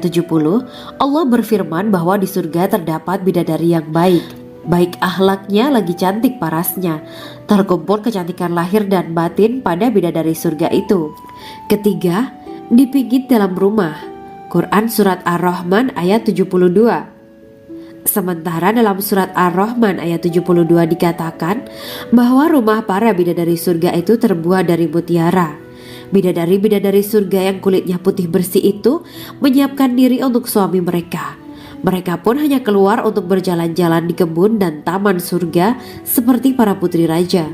ayat 70, Allah berfirman bahwa di surga terdapat bidadari yang baik akhlaknya lagi cantik parasnya. Terkumpul kecantikan lahir dan batin pada bidadari surga itu. Ketiga, dipijit dalam rumah. Quran Surat Ar-Rahman ayat 72. Sementara dalam surat Ar-Rahman ayat 72 dikatakan bahwa rumah para bidadari surga itu terbuat dari mutiara. Bidadari-bidadari surga yang kulitnya putih bersih itu menyiapkan diri untuk suami mereka. Mereka pun hanya keluar untuk berjalan-jalan di kebun dan taman surga seperti para putri raja.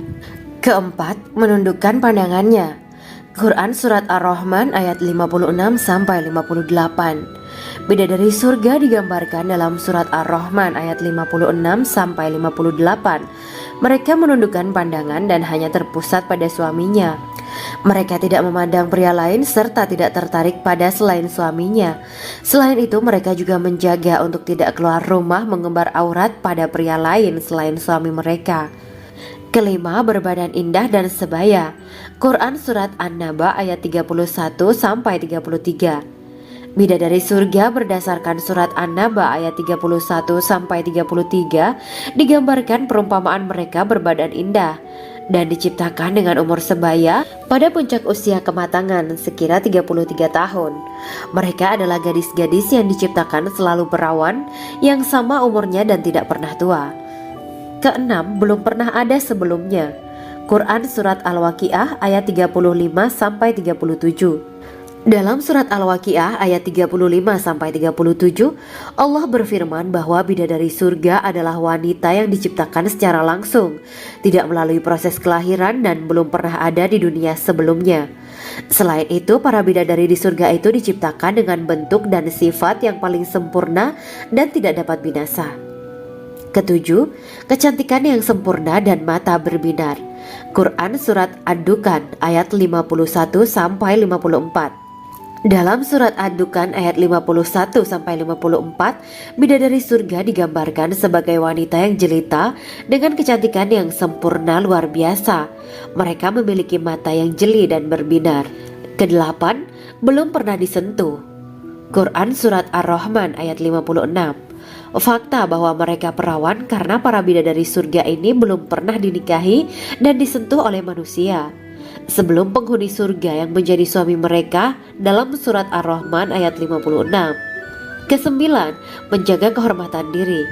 Keempat, menundukkan pandangannya. Quran Surat Ar-Rahman ayat 56-58. Bidadari surga digambarkan dalam surat Ar-Rahman ayat 56-58. Mereka menundukkan pandangan dan hanya terpusat pada suaminya. Mereka tidak memandang pria lain serta tidak tertarik pada selain suaminya. Selain itu mereka juga menjaga untuk tidak keluar rumah mengembar aurat pada pria lain selain suami mereka. Kelima, berbadan indah dan sebaya. Quran Surat An-Naba ayat 31-33. Bidadari surga berdasarkan surat An-Naba ayat 31-33 digambarkan perumpamaan mereka berbadan indah dan diciptakan dengan umur sebaya pada puncak usia kematangan sekira 33 tahun. Mereka adalah gadis-gadis yang diciptakan selalu perawan yang sama umurnya dan tidak pernah tua. Keenam, belum pernah ada sebelumnya. Quran Surat Al-Waqiah ayat 35-37. Dalam surat Al-Waqiah ayat 35-37, Allah berfirman bahwa bidadari surga adalah wanita yang diciptakan secara langsung, tidak melalui proses kelahiran dan belum pernah ada di dunia sebelumnya. Selain itu, para bidadari di surga itu diciptakan dengan bentuk dan sifat yang paling sempurna dan tidak dapat binasa. Ketujuh, kecantikan yang sempurna dan mata berbinar. Quran Surat Ad-Dukhan ayat 51-54. Dalam surat Ad-Dukhan ayat 51-54, bidadari surga digambarkan sebagai wanita yang jelita dengan kecantikan yang sempurna luar biasa. Mereka memiliki mata yang jeli dan berbinar. Kedelapan, belum pernah disentuh. Quran Surat Ar-Rahman ayat 56. Fakta bahwa mereka perawan karena para bidadari surga ini belum pernah dinikahi dan disentuh oleh manusia sebelum penghuni surga yang menjadi suami mereka dalam surat Ar-Rahman ayat 56. Kesembilan, menjaga kehormatan diri.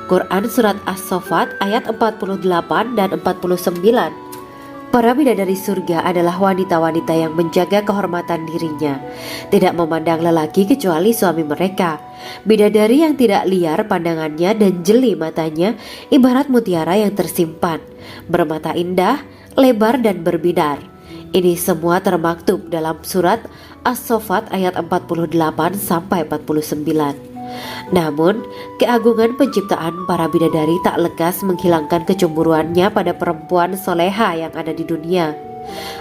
Quran Surat As-Saffat ayat 48 dan 49. Para bidadari surga adalah wanita-wanita yang menjaga kehormatan dirinya, tidak memandang lelaki kecuali suami mereka. Bidadari yang tidak liar pandangannya dan jeli matanya ibarat mutiara yang tersimpan, bermata indah, lebar dan berbinar. Ini semua termaktub dalam surat As-Saffat ayat 48-49. Namun, keagungan penciptaan para bidadari tak lekas menghilangkan kecemburuannya pada perempuan soleha yang ada di dunia.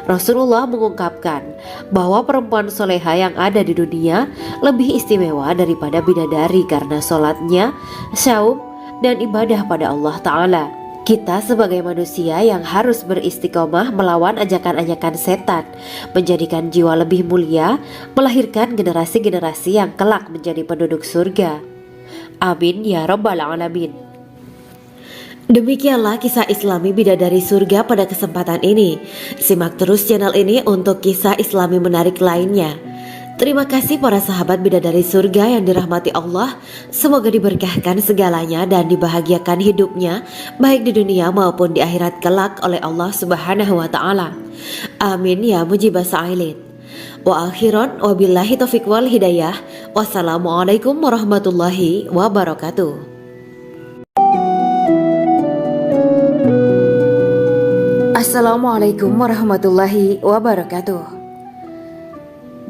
Rasulullah mengungkapkan bahwa perempuan soleha yang ada di dunia lebih istimewa daripada bidadari karena sholatnya, syaum, dan ibadah pada Allah Ta'ala. Kita sebagai manusia yang harus beristiqomah melawan ajakan-ajakan setan, menjadikan jiwa lebih mulia, melahirkan generasi-generasi yang kelak menjadi penduduk surga. Amin ya rabbal alamin. Demikianlah kisah Islami bidadari surga pada kesempatan ini. Simak terus channel ini untuk kisah Islami menarik lainnya. Terima kasih para sahabat bidadari surga yang dirahmati Allah. Semoga diberkahkan segalanya dan dibahagiakan hidupnya baik di dunia maupun di akhirat kelak oleh Allah Subhanahu wa Ta'ala. Amin ya mujibah sa'ilin. Wa akhiran wabillahi taufiq wal hidayah. Wassalamualaikum warahmatullahi wabarakatuh. Assalamualaikum warahmatullahi wabarakatuh.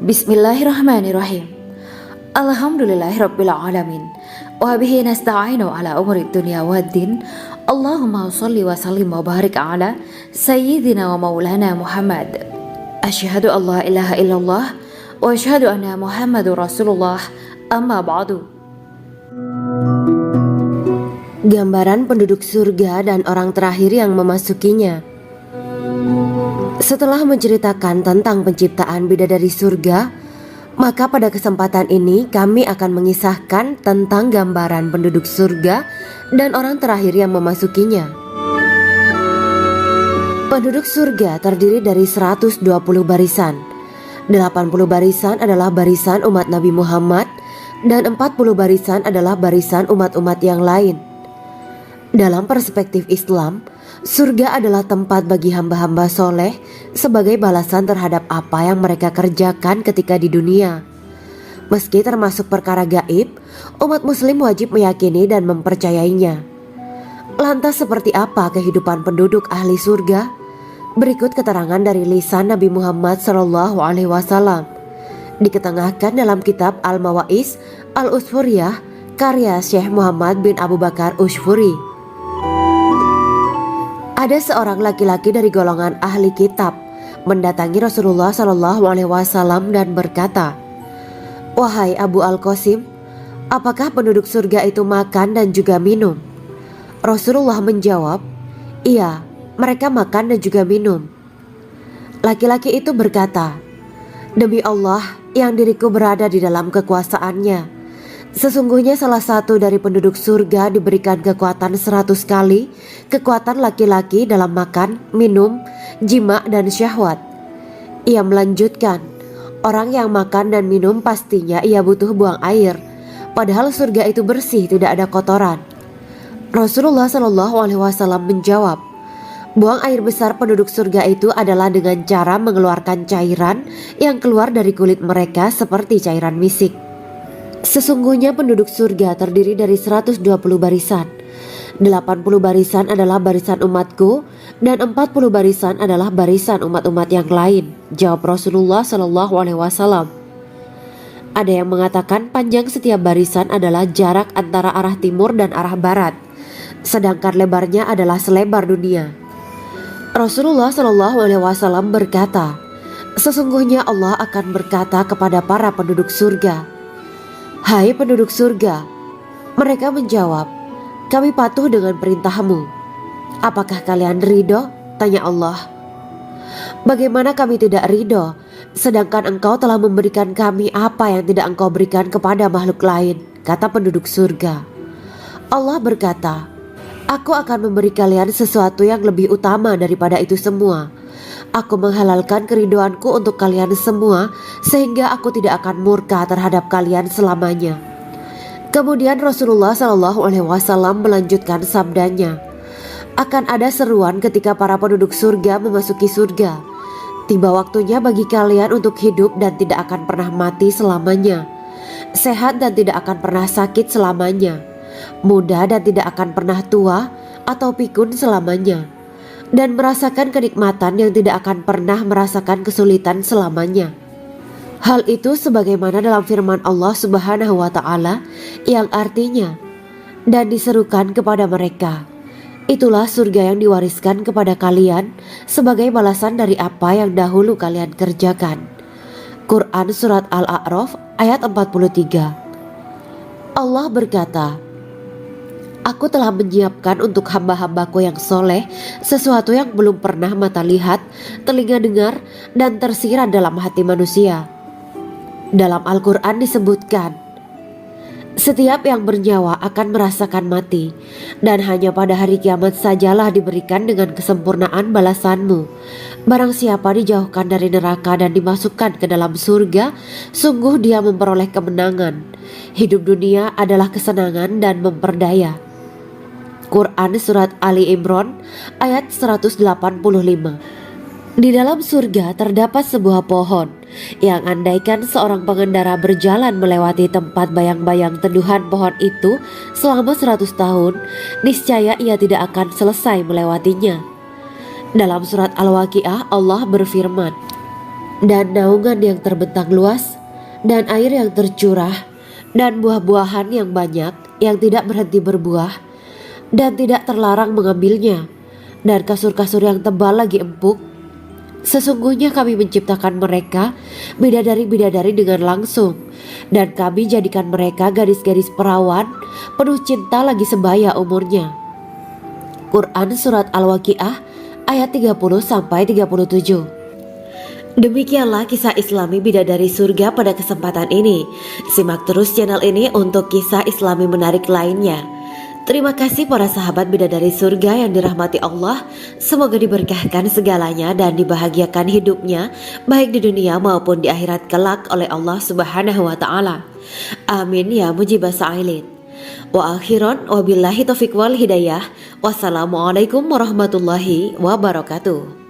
Bismillahirrahmanirrahim. Alhamdulillahirabbil alamin. Wa bihi nasta'inu ala umuri dunya waddin. Allahumma shalli wa sallim wa barik ala sayyidina wa maulana Muhammad. Asyhadu an la ilaha illallah wa asyhadu anna Muhammadur Rasulullah. Amma ba'du. Gambaran penduduk surga dan orang terakhir yang memasukinya. Setelah menceritakan tentang penciptaan bidadari surga, Maka pada kesempatan ini kami akan mengisahkan tentang gambaran penduduk surga dan orang terakhir yang memasukinya. Penduduk surga terdiri dari 120 barisan. 80 barisan adalah barisan umat Nabi Muhammad dan 40 barisan adalah barisan umat-umat yang lain. Dalam perspektif Islam, surga adalah tempat bagi hamba-hamba soleh sebagai balasan terhadap apa yang mereka kerjakan ketika di dunia. Meski termasuk perkara gaib, umat muslim wajib meyakini dan mempercayainya. Lantas seperti apa kehidupan penduduk ahli surga? Berikut keterangan dari lisan Nabi Muhammad SAW, diketengahkan dalam kitab Al-Mawa'is Al-Usfuriyah karya Syekh Muhammad bin Abu Bakar Ushfuri. Ada seorang laki-laki dari golongan ahli kitab mendatangi Rasulullah SAW dan berkata, "Wahai Abu Al-Qasim, apakah penduduk surga itu makan dan juga minum?" Rasulullah menjawab, "Iya, mereka makan dan juga minum." Laki-laki itu berkata, "Demi Allah yang diriku berada di dalam kekuasaannya, sesungguhnya salah satu dari penduduk surga diberikan kekuatan 100 kali kekuatan laki-laki dalam makan, minum, jima, dan syahwat." Ia melanjutkan, "Orang yang makan dan minum pastinya ia butuh buang air, padahal surga itu bersih, tidak ada kotoran." Rasulullah SAW menjawab, "Buang air besar penduduk surga itu adalah dengan cara mengeluarkan cairan yang keluar dari kulit mereka seperti cairan misik." Sesungguhnya penduduk surga terdiri dari 120 barisan. 80 barisan adalah barisan umatku dan 40 barisan adalah barisan umat-umat yang lain, jawab Rasulullah SAW. Ada yang mengatakan panjang setiap barisan adalah jarak antara arah timur dan arah barat, sedangkan lebarnya adalah selebar dunia. Rasulullah SAW berkata, "Sesungguhnya Allah akan berkata kepada para penduduk surga, 'Hai penduduk surga,' mereka menjawab, 'Kami patuh dengan perintahmu.' 'Apakah kalian ridho?' tanya Allah. 'Bagaimana kami tidak ridho, sedangkan engkau telah memberikan kami apa yang tidak engkau berikan kepada makhluk lain,' kata penduduk surga. Allah berkata, 'Aku akan memberi kalian sesuatu yang lebih utama daripada itu semua. Aku menghalalkan keridoanku untuk kalian semua sehingga aku tidak akan murka terhadap kalian selamanya.'" Kemudian Rasulullah SAW melanjutkan sabdanya, "Akan ada seruan ketika para penduduk surga memasuki surga. Tiba waktunya bagi kalian untuk hidup dan tidak akan pernah mati selamanya, sehat dan tidak akan pernah sakit selamanya, muda dan tidak akan pernah tua atau pikun selamanya, dan merasakan kenikmatan yang tidak akan pernah merasakan kesulitan selamanya." Hal itu sebagaimana dalam firman Allah Subhanahu wa Ta'ala yang artinya, "Dan diserukan kepada mereka, itulah surga yang diwariskan kepada kalian sebagai balasan dari apa yang dahulu kalian kerjakan." Quran Surat Al-A'raf ayat 43. Allah berkata, "Aku telah menyiapkan untuk hamba-hambaku yang soleh sesuatu yang belum pernah mata lihat, telinga dengar, dan tersirat dalam hati manusia." Dalam Al-Quran disebutkan, "Setiap yang bernyawa akan merasakan mati, dan hanya pada hari kiamat sajalah diberikan dengan kesempurnaan balasanmu. Barang siapa dijauhkan dari neraka dan dimasukkan ke dalam surga, sungguh dia memperoleh kemenangan. Hidup dunia adalah kesenangan dan memperdaya." Quran Surat Ali Imran ayat 185. Di dalam surga terdapat sebuah pohon yang andaikan seorang pengendara berjalan melewati tempat bayang-bayang teduhan pohon itu selama 100 tahun, niscaya ia tidak akan selesai melewatinya. Dalam surat Al-Waqiah Allah berfirman, "Dan naungan yang terbentang luas, dan air yang tercurah, dan buah-buahan yang banyak yang tidak berhenti berbuah, dan tidak terlarang mengambilnya, dan kasur-kasur yang tebal lagi empuk. Sesungguhnya kami menciptakan mereka bidadari-bidadari dengan langsung, dan kami jadikan mereka gadis-gadis perawan penuh cinta lagi sebaya umurnya." Quran Surat Al-Waqiah ayat 30-37. Demikianlah kisah Islami Bidadari Surga pada kesempatan ini. Simak terus channel ini untuk kisah Islami menarik lainnya. Terima kasih para sahabat Bidadari Surga yang dirahmati Allah. Semoga diberkahkan segalanya dan dibahagiakan hidupnya baik di dunia maupun di akhirat kelak oleh Allah Subhanahu wa taala. Amin ya mujibah sa'ilin. Wa akhiran wabillahi taufiq wal hidayah. Wassalamualaikum warahmatullahi wabarakatuh.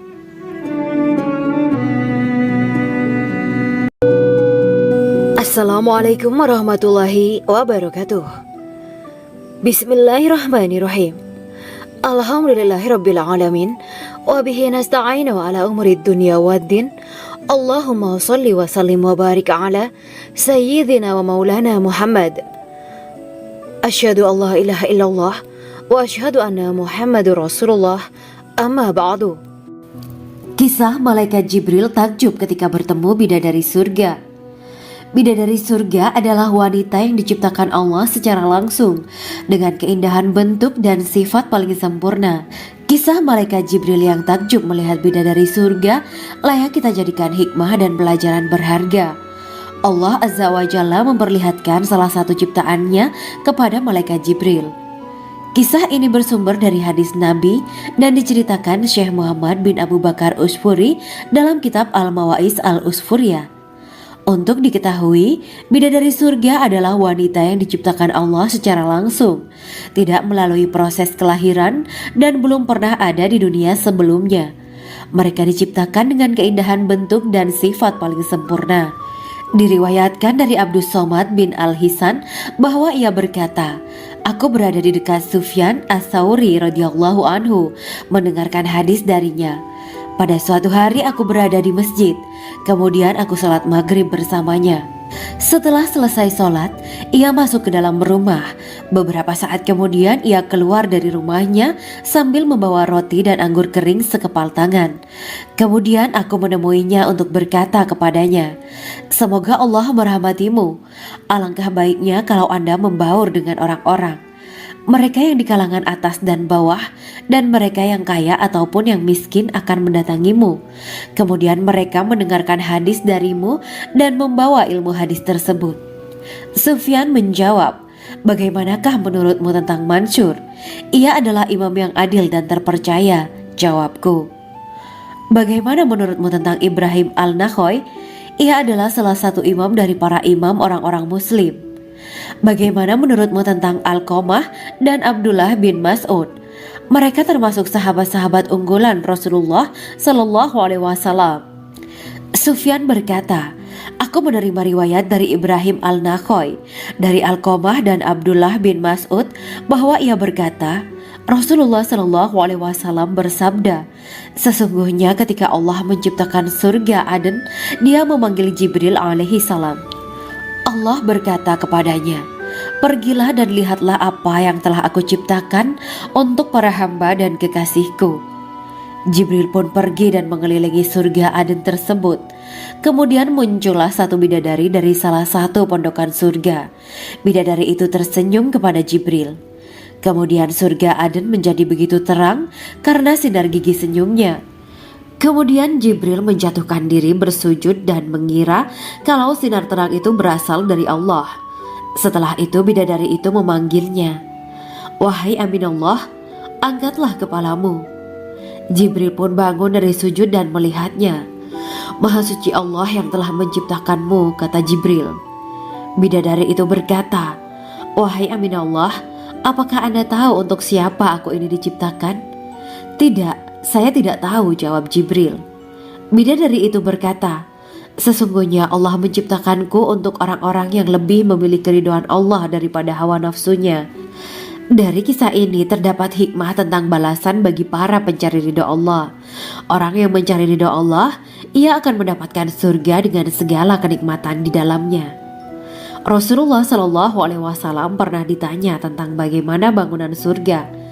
Assalamualaikum warahmatullahi wabarakatuh. Bismillahirrahmanirrahim. Alhamdulillahirabbil alamin wa bihi nasta'inu ala umuri dunya waddin. Allahumma shalli wa sallim wa barik ala sayyidina wa maulana Muhammad. Asyhadu an la ilaha illallah wa asyhadu anna Muhammadur Rasulullah. Amma ba'du. Kisah malaikat Jibril takjub ketika bertemu bidadari surga. Bidadari surga adalah wanita yang diciptakan Allah secara langsung dengan keindahan bentuk dan sifat paling sempurna. Kisah malaikat Jibril yang takjub melihat bidadari surga layak kita jadikan hikmah dan pelajaran berharga. Allah Azza wa Jalla memperlihatkan salah satu ciptaannya kepada malaikat Jibril. Kisah ini bersumber dari hadis Nabi dan diceritakan Syekh Muhammad bin Abu Bakar Usfuri dalam kitab Al-Mawaiz Al-Usfuriyah. Untuk diketahui, bidadari surga adalah wanita yang diciptakan Allah secara langsung, tidak melalui proses kelahiran dan belum pernah ada di dunia sebelumnya. Mereka diciptakan dengan keindahan bentuk dan sifat paling sempurna. Diriwayatkan dari Abdus Somad bin Al-Hisan bahwa ia berkata, "Aku berada di dekat Sufyan As-Sauri radhiyallahu anhu mendengarkan hadis darinya. Pada suatu hari aku berada di masjid, kemudian aku sholat maghrib bersamanya. Setelah selesai sholat, ia masuk ke dalam rumah. Beberapa saat kemudian ia keluar dari rumahnya sambil membawa roti dan anggur kering sekepal tangan. Kemudian aku menemuinya untuk berkata kepadanya, 'Semoga Allah merahmatimu. Alangkah baiknya kalau Anda membaur dengan orang-orang. Mereka yang di kalangan atas dan bawah, dan mereka yang kaya ataupun yang miskin akan mendatangimu. Kemudian mereka mendengarkan hadis darimu dan membawa ilmu hadis tersebut.' Sufyan menjawab, 'Bagaimanakah menurutmu tentang Mansur? Ia adalah imam yang adil dan terpercaya.' Jawabku. 'Bagaimana menurutmu tentang Ibrahim Al-Nakhoy? Ia adalah salah satu imam dari para imam orang-orang muslim.' 'Bagaimana menurutmu tentang Alqamah dan Abdullah bin Mas'ud? Mereka termasuk sahabat-sahabat unggulan Rasulullah Sallallahu Alaihi Wasallam.' Sufyan berkata, 'Aku menerima riwayat dari Ibrahim Al-Nakhoy, dari Alqamah dan Abdullah bin Mas'ud bahwa ia berkata, Rasulullah Sallallahu Alaihi Wasallam bersabda, sesungguhnya ketika Allah menciptakan surga Aden, Dia memanggil Jibril alaihi salam. Allah berkata kepadanya, pergilah dan lihatlah apa yang telah aku ciptakan untuk para hamba dan kekasihku. Jibril pun pergi dan mengelilingi surga Aden tersebut. Kemudian muncullah satu bidadari dari salah satu pondokan surga. Bidadari itu tersenyum kepada Jibril. Kemudian surga Aden menjadi begitu terang karena sinar gigi senyumnya. Kemudian Jibril menjatuhkan diri bersujud dan mengira kalau sinar terang itu berasal dari Allah. Setelah itu bidadari itu memanggilnya, wahai Aminullah, angkatlah kepalamu. Jibril pun bangun dari sujud dan melihatnya. Maha suci Allah yang telah menciptakanmu, kata Jibril. Bidadari itu berkata, wahai Aminullah, apakah Anda tahu untuk siapa aku ini diciptakan? Tidak, saya tidak tahu, jawab Jibril. Bidadari itu berkata, sesungguhnya Allah menciptakanku untuk orang-orang yang lebih memilih keridhaan Allah daripada hawa nafsunya. Dari kisah ini terdapat hikmah tentang balasan bagi para pencari ridha Allah. Orang yang mencari ridha Allah, ia akan mendapatkan surga dengan segala kenikmatan di dalamnya. Rasulullah Shallallahu Alaihi Wasallam pernah ditanya tentang bagaimana bangunan surga.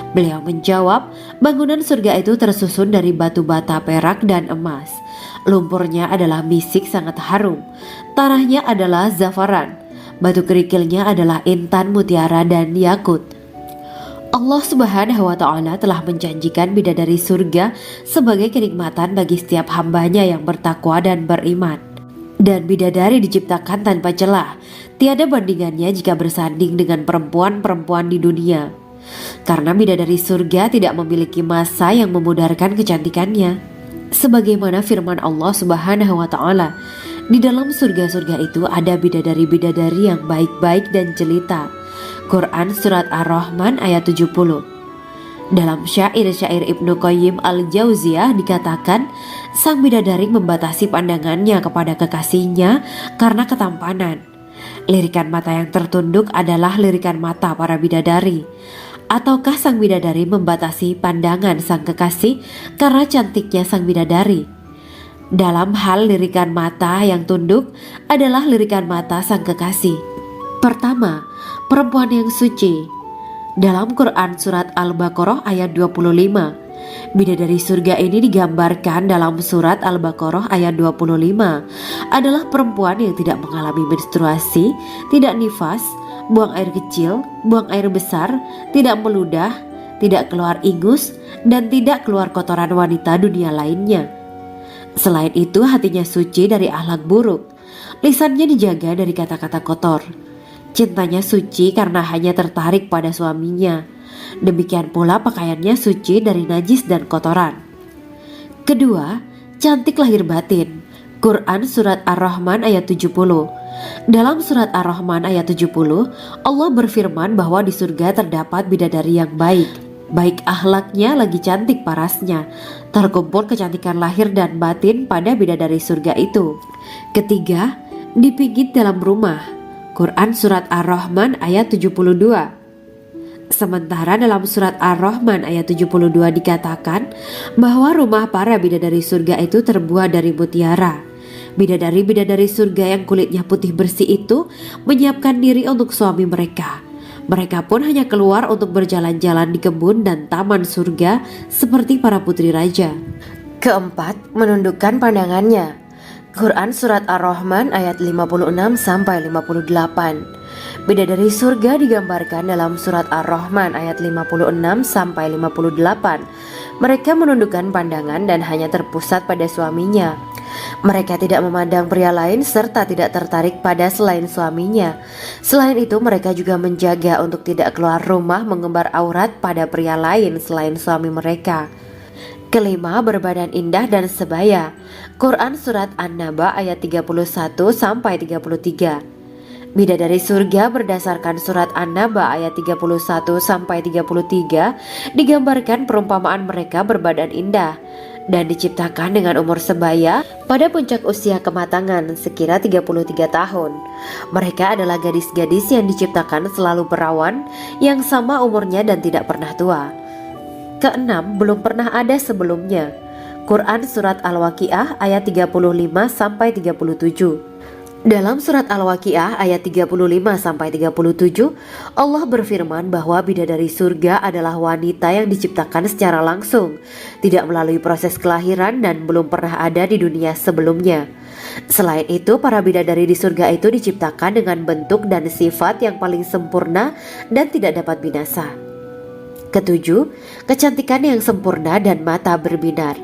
Beliau menjawab, bangunan surga itu tersusun dari batu bata, perak, dan emas. Lumpurnya adalah misik sangat harum. Tanahnya adalah zafaran. Batu kerikilnya adalah intan, mutiara, dan yakut. Allah Subhanahu wa Ta'ala telah menjanjikan bidadari surga sebagai kenikmatan bagi setiap hambanya yang bertakwa dan beriman. Dan bidadari diciptakan tanpa celah, tiada bandingannya jika bersanding dengan perempuan-perempuan di dunia. Karena bidadari surga tidak memiliki masa yang memudarkan kecantikannya. Sebagaimana firman Allah Subhanahu wa Ta'ala, di dalam surga-surga itu ada bidadari-bidadari yang baik-baik dan jelita. Quran Surat Ar-Rahman ayat 70. Dalam syair-syair Ibnu Qayyim al-Jauziyah dikatakan, sang bidadari membatasi pandangannya kepada kekasihnya karena ketampanan. Lirikan mata yang tertunduk adalah lirikan mata para bidadari. Ataukah sang bidadari membatasi pandangan sang kekasih karena cantiknya sang bidadari? Dalam hal lirikan mata yang tunduk adalah lirikan mata sang kekasih. Pertama, perempuan yang suci. Dalam Quran Surat Al-Baqarah ayat 25, bidadari surga ini digambarkan dalam Surat Al-Baqarah ayat 25 adalah perempuan yang tidak mengalami menstruasi, tidak nifas, buang air kecil, buang air besar, tidak meludah, tidak keluar ingus, dan tidak keluar kotoran wanita dunia lainnya. Selain itu, hatinya suci dari akhlak buruk, lisannya dijaga dari kata-kata kotor. Cintanya suci karena hanya tertarik pada suaminya. Demikian pula pakaiannya suci dari najis dan kotoran. Kedua, cantik lahir batin. Quran Surat Ar-Rahman ayat 70. Dalam Surat Ar-Rahman ayat 70, Allah berfirman bahwa di surga terdapat bidadari yang baik. Baik akhlaknya lagi cantik parasnya. Terkumpul kecantikan lahir dan batin pada bidadari surga itu. Ketiga, dipijit dalam rumah. Quran Surat Ar-Rahman ayat 72. Sementara dalam Surat Ar-Rahman ayat 72 dikatakan bahwa rumah para bidadari surga itu terbuat dari mutiara. Bidadari-bidadari surga yang kulitnya putih bersih itu menyiapkan diri untuk suami mereka. Mereka pun hanya keluar untuk berjalan-jalan di kebun dan taman surga seperti para putri raja. Keempat, menundukkan pandangannya. Quran Surat Ar-Rahman ayat 56-58. Bidadari surga digambarkan dalam Surat Ar-Rahman ayat 56-58. Mereka menundukkan pandangan dan hanya terpusat pada suaminya. Mereka tidak memandang pria lain serta tidak tertarik pada selain suaminya. Selain itu, mereka juga menjaga untuk tidak keluar rumah mengembar aurat pada pria lain selain suami mereka. Kelima, berbadan indah dan sebaya. Quran Surat An-Naba ayat 31-33. Bidadari surga berdasarkan Surat An-Naba ayat 31-33 digambarkan perumpamaan mereka berbadan indah dan diciptakan dengan umur sebaya pada puncak usia kematangan sekira 33 tahun. Mereka adalah gadis-gadis yang diciptakan selalu perawan yang sama umurnya dan tidak pernah tua. Keenam, belum pernah ada sebelumnya. Quran Surat Al-Waqiah ayat 35-37. Dalam Surat Al-Waqiah ayat 35-37, Allah berfirman bahwa bidadari surga adalah wanita yang diciptakan secara langsung, tidak melalui proses kelahiran dan belum pernah ada di dunia sebelumnya. Selain itu, para bidadari di surga itu diciptakan dengan bentuk dan sifat yang paling sempurna dan tidak dapat binasa. Ketujuh, kecantikan yang sempurna dan mata berbinar.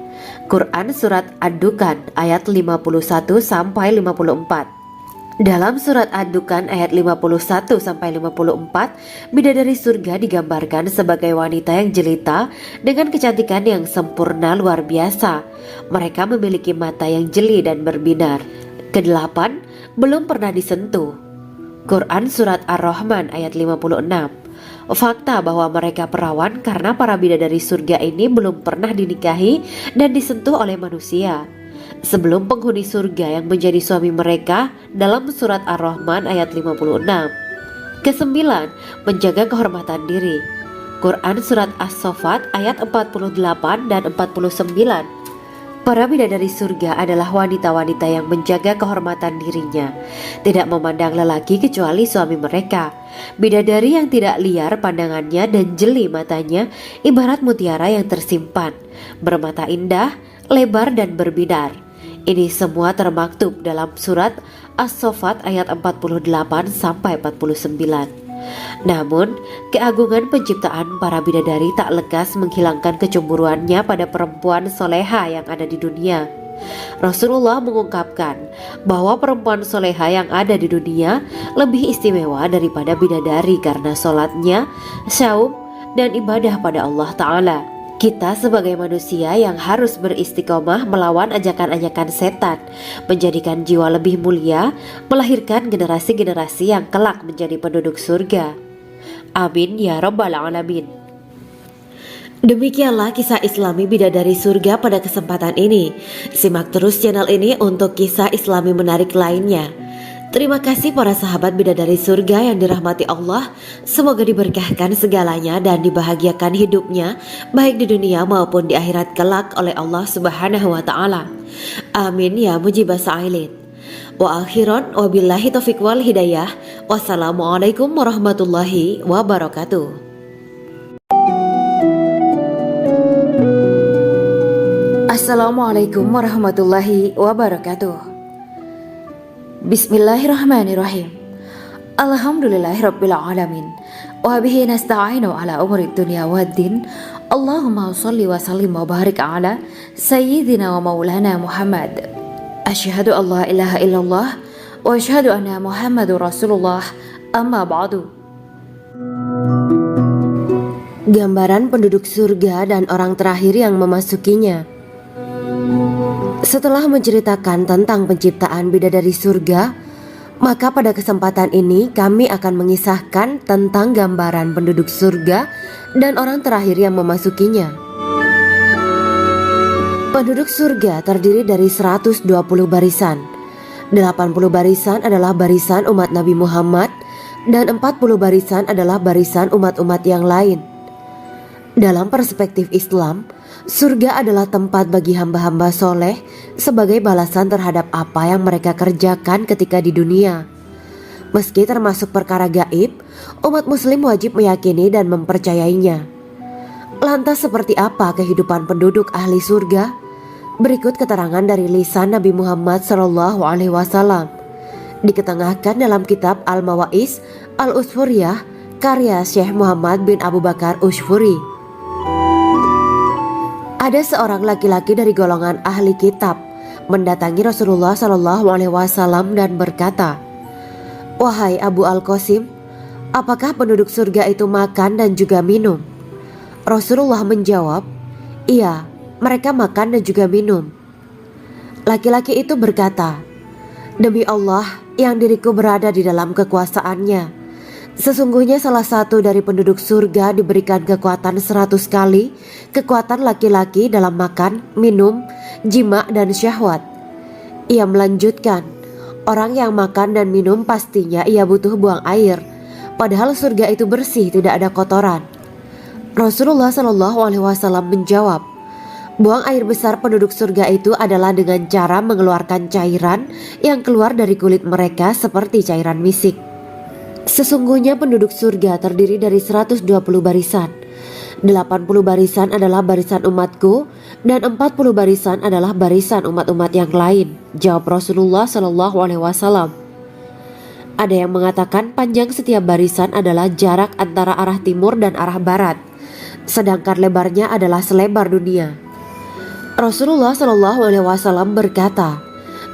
Quran Surat Ad-Dukhan ayat 51-54. Dalam Surat Ad-Dukhan ayat 51-54, bidadari surga digambarkan sebagai wanita yang jelita dengan kecantikan yang sempurna luar biasa. Mereka memiliki mata yang jeli dan berbinar. Kedelapan, belum pernah disentuh. Quran Surat Ar-Rahman ayat 56. Fakta bahwa mereka perawan karena para bidadari surga ini belum pernah dinikahi dan disentuh oleh manusia sebelum penghuni surga yang menjadi suami mereka dalam Surat Ar-Rahman ayat 56. Kesembilan, menjaga kehormatan diri. Quran Surat As-Saffat ayat 48 dan 49. Para bidadari surga adalah wanita-wanita yang menjaga kehormatan dirinya, tidak memandang lelaki kecuali suami mereka. Bidadari yang tidak liar pandangannya dan jeli matanya ibarat mutiara yang tersimpan, bermata indah, lebar dan berbinar. Ini semua termaktub dalam Surat As-Saffat ayat 48-49. Namun, keagungan penciptaan para bidadari tak lekas menghilangkan kecemburuannya pada perempuan soleha yang ada di dunia. Rasulullah mengungkapkan bahwa perempuan soleha yang ada di dunia lebih istimewa daripada bidadari karena sholatnya, saum, dan ibadah pada Allah Ta'ala. Kita sebagai manusia yang harus beristiqomah melawan ajakan-ajakan setan, menjadikan jiwa lebih mulia, melahirkan generasi-generasi yang kelak menjadi penduduk surga. Amin ya rabbal alamin. Demikianlah kisah Islami bidadari surga pada kesempatan ini. Simak terus channel ini untuk kisah Islami menarik lainnya. Terima kasih para sahabat bidadari surga yang dirahmati Allah. Semoga diberkahkan segalanya dan dibahagiakan hidupnya, baik di dunia maupun di akhirat kelak oleh Allah Subhanahu wa Ta'ala. Amin ya mujibah sa'ilin. Wa akhiran wabillahi taufiq wal hidayah. Wassalamualaikum warahmatullahi wabarakatuh. Assalamualaikum warahmatullahi wabarakatuh. Bismillahirrahmanirrahim. Alhamdulillahirabbil alamin. Wa bihi nasta'inu ala umuri dunya waddin. Allahumma shalli wa sallim wa barik ala sayyidina wa maulana Muhammad. Asyhadu an la ilaha illallah wa asyhadu anna Muhammadur Rasulullah. Amma ba'du. Gambaran penduduk surga dan orang terakhir yang memasukinya. Setelah menceritakan tentang penciptaan bidadari surga, maka pada kesempatan ini kami akan mengisahkan tentang gambaran penduduk surga dan orang terakhir yang memasukinya. Penduduk surga terdiri dari 120 barisan. 80 barisan adalah barisan umat Nabi Muhammad dan 40 barisan adalah barisan umat-umat yang lain. Dalam perspektif Islam, surga adalah tempat bagi hamba-hamba soleh sebagai balasan terhadap apa yang mereka kerjakan ketika di dunia. Meski termasuk perkara gaib, umat muslim wajib meyakini dan mempercayainya. Lantas seperti apa kehidupan penduduk ahli surga? Berikut keterangan dari lisan Nabi Muhammad SAW. Diketengahkan dalam kitab Al-Mawa'is Al-Usfuriyah karya Syekh Muhammad bin Abu Bakar Usfuri. Ada seorang laki-laki dari golongan ahli kitab mendatangi Rasulullah SAW dan berkata, "Wahai Abu Al-Qasim, apakah penduduk surga itu makan dan juga minum?" Rasulullah menjawab, "Iya, mereka makan dan juga minum." Laki-laki itu berkata, "Demi Allah yang diriku berada di dalam kekuasaannya, sesungguhnya salah satu dari penduduk surga diberikan kekuatan 100 kali kekuatan laki-laki dalam makan, minum, jima, dan syahwat." Ia melanjutkan, "Orang yang makan dan minum pastinya ia butuh buang air, padahal surga itu bersih, tidak ada kotoran." Rasulullah SAW menjawab, "Buang air besar penduduk surga itu adalah dengan cara mengeluarkan cairan yang keluar dari kulit mereka seperti cairan misik." Sesungguhnya penduduk surga terdiri dari 120 barisan. 80 barisan adalah barisan umatku dan 40 barisan adalah barisan umat-umat yang lain, jawab Rasulullah SAW. Ada yang mengatakan panjang setiap barisan adalah jarak antara arah timur dan arah barat, sedangkan lebarnya adalah selebar dunia. Rasulullah SAW berkata,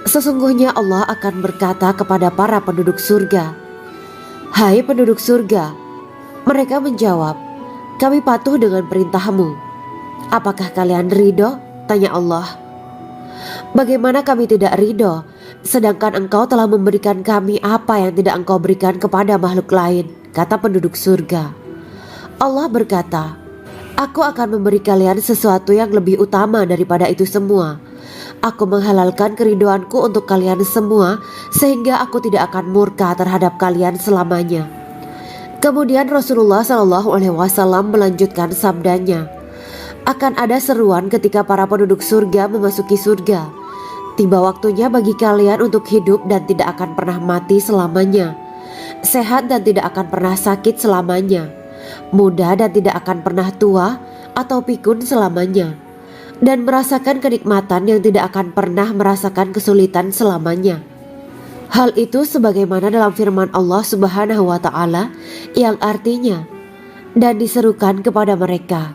"Sesungguhnya Allah akan berkata kepada para penduduk surga, 'Hai penduduk surga,' mereka menjawab, 'Kami patuh dengan perintahmu.' 'Apakah kalian ridho?' tanya Allah. 'Bagaimana kami tidak ridho, sedangkan engkau telah memberikan kami apa yang tidak engkau berikan kepada makhluk lain,' kata penduduk surga. Allah berkata, 'Aku akan memberi kalian sesuatu yang lebih utama daripada itu semua. Aku menghalalkan keridoanku untuk kalian semua sehingga aku tidak akan murka terhadap kalian selamanya.'" Kemudian Rasulullah SAW melanjutkan sabdanya, "Akan ada seruan ketika para penduduk surga memasuki surga. Tiba waktunya bagi kalian untuk hidup dan tidak akan pernah mati selamanya, sehat dan tidak akan pernah sakit selamanya, muda dan tidak akan pernah tua atau pikun selamanya, dan merasakan kenikmatan yang tidak akan pernah merasakan kesulitan selamanya. Hal itu sebagaimana dalam firman Allah Subhanahu wa taala yang artinya, dan diserukan kepada mereka,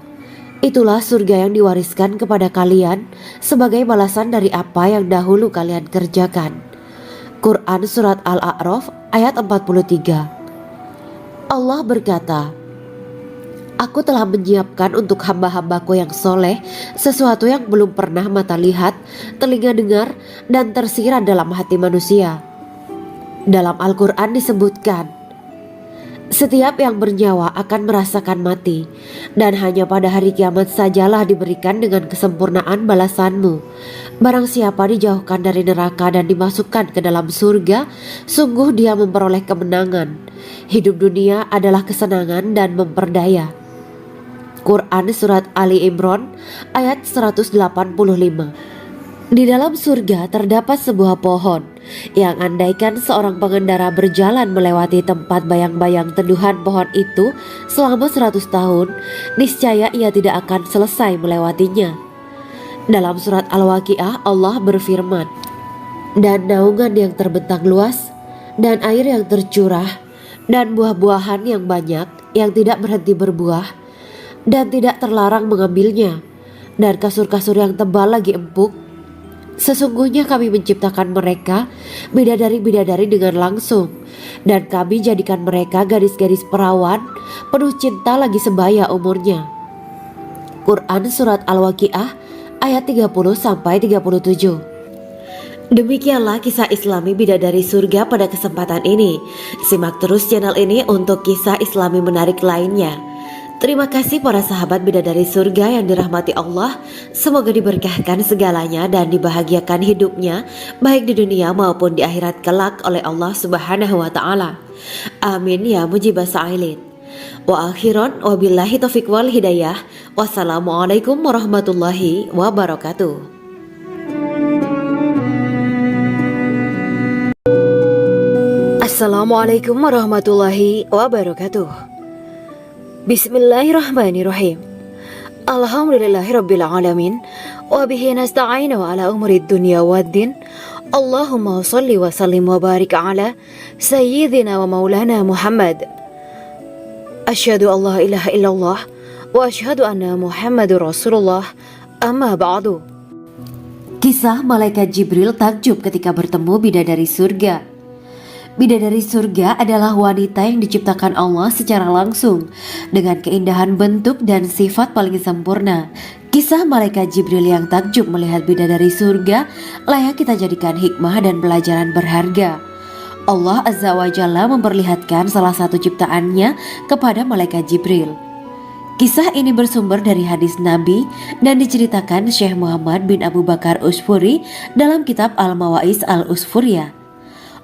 itulah surga yang diwariskan kepada kalian sebagai balasan dari apa yang dahulu kalian kerjakan. Quran Surat Al-A'raf ayat 43. Allah berkata, Aku telah menyiapkan untuk hamba-hambaku yang soleh sesuatu yang belum pernah mata lihat, telinga dengar, dan tersirat dalam hati manusia. Dalam Al-Quran disebutkan, setiap yang bernyawa akan merasakan mati, dan hanya pada hari kiamat sajalah diberikan dengan kesempurnaan balasanmu. Barang siapa dijauhkan dari neraka dan dimasukkan ke dalam surga, sungguh dia memperoleh kemenangan. Hidup dunia adalah kesenangan dan memperdaya. Quran Surat Ali Imran ayat 185. Di dalam surga terdapat sebuah pohon yang andaikan seorang pengendara berjalan melewati tempat bayang-bayang teduhan pohon itu selama 100 tahun, niscaya ia tidak akan selesai melewatinya. Dalam surat Al-Waqiah Allah berfirman, dan naungan yang terbentang luas, dan air yang tercurah, dan buah-buahan yang banyak yang tidak berhenti berbuah, dan tidak terlarang mengambilnya, dan kasur-kasur yang tebal lagi empuk. Sesungguhnya kami menciptakan mereka bidadari-bidadari dengan langsung, dan kami jadikan mereka gadis-gadis perawan penuh cinta lagi sebaya umurnya. Quran Surat Al-Waqiah ayat 30-37. Demikianlah kisah Islami bidadari surga pada kesempatan ini. Simak terus channel ini untuk kisah Islami menarik lainnya. Terima kasih para sahabat bidadari surga yang dirahmati Allah. Semoga diberkahkan segalanya dan dibahagiakan hidupnya baik di dunia maupun di akhirat kelak oleh Allah Subhanahu wa taala. Amin ya mujibah sa'ilin. Wa akhiran wabillahi taufiq wal hidayah. Wassalamualaikum warahmatullahi wabarakatuh. Assalamualaikum warahmatullahi wabarakatuh. Bismillahirrahmanirrahim. Alhamdulillahirabbil alamin wa bihi nasta'inu ala umuri dunya waddin. Allahumma shalli wa sallim wa barik ala sayyidina wa maulana Muhammad. Asyhadu an la ilaha illallah wa asyhadu anna Muhammadur Rasulullah. Amma ba'du. Kisah malaikat Jibril takjub ketika bertemu bidadari surga. Bidadari surga adalah wanita yang diciptakan Allah secara langsung dengan keindahan bentuk dan sifat paling sempurna. Kisah malaikat Jibril yang takjub melihat bidadari surga layak kita jadikan hikmah dan pelajaran berharga. Allah Azza wa Jalla memperlihatkan salah satu ciptaannya kepada malaikat Jibril. Kisah ini bersumber dari hadis Nabi dan diceritakan Syekh Muhammad bin Abu Bakar Usfuri dalam kitab Al-Mawaiz Al-Usfuriyah.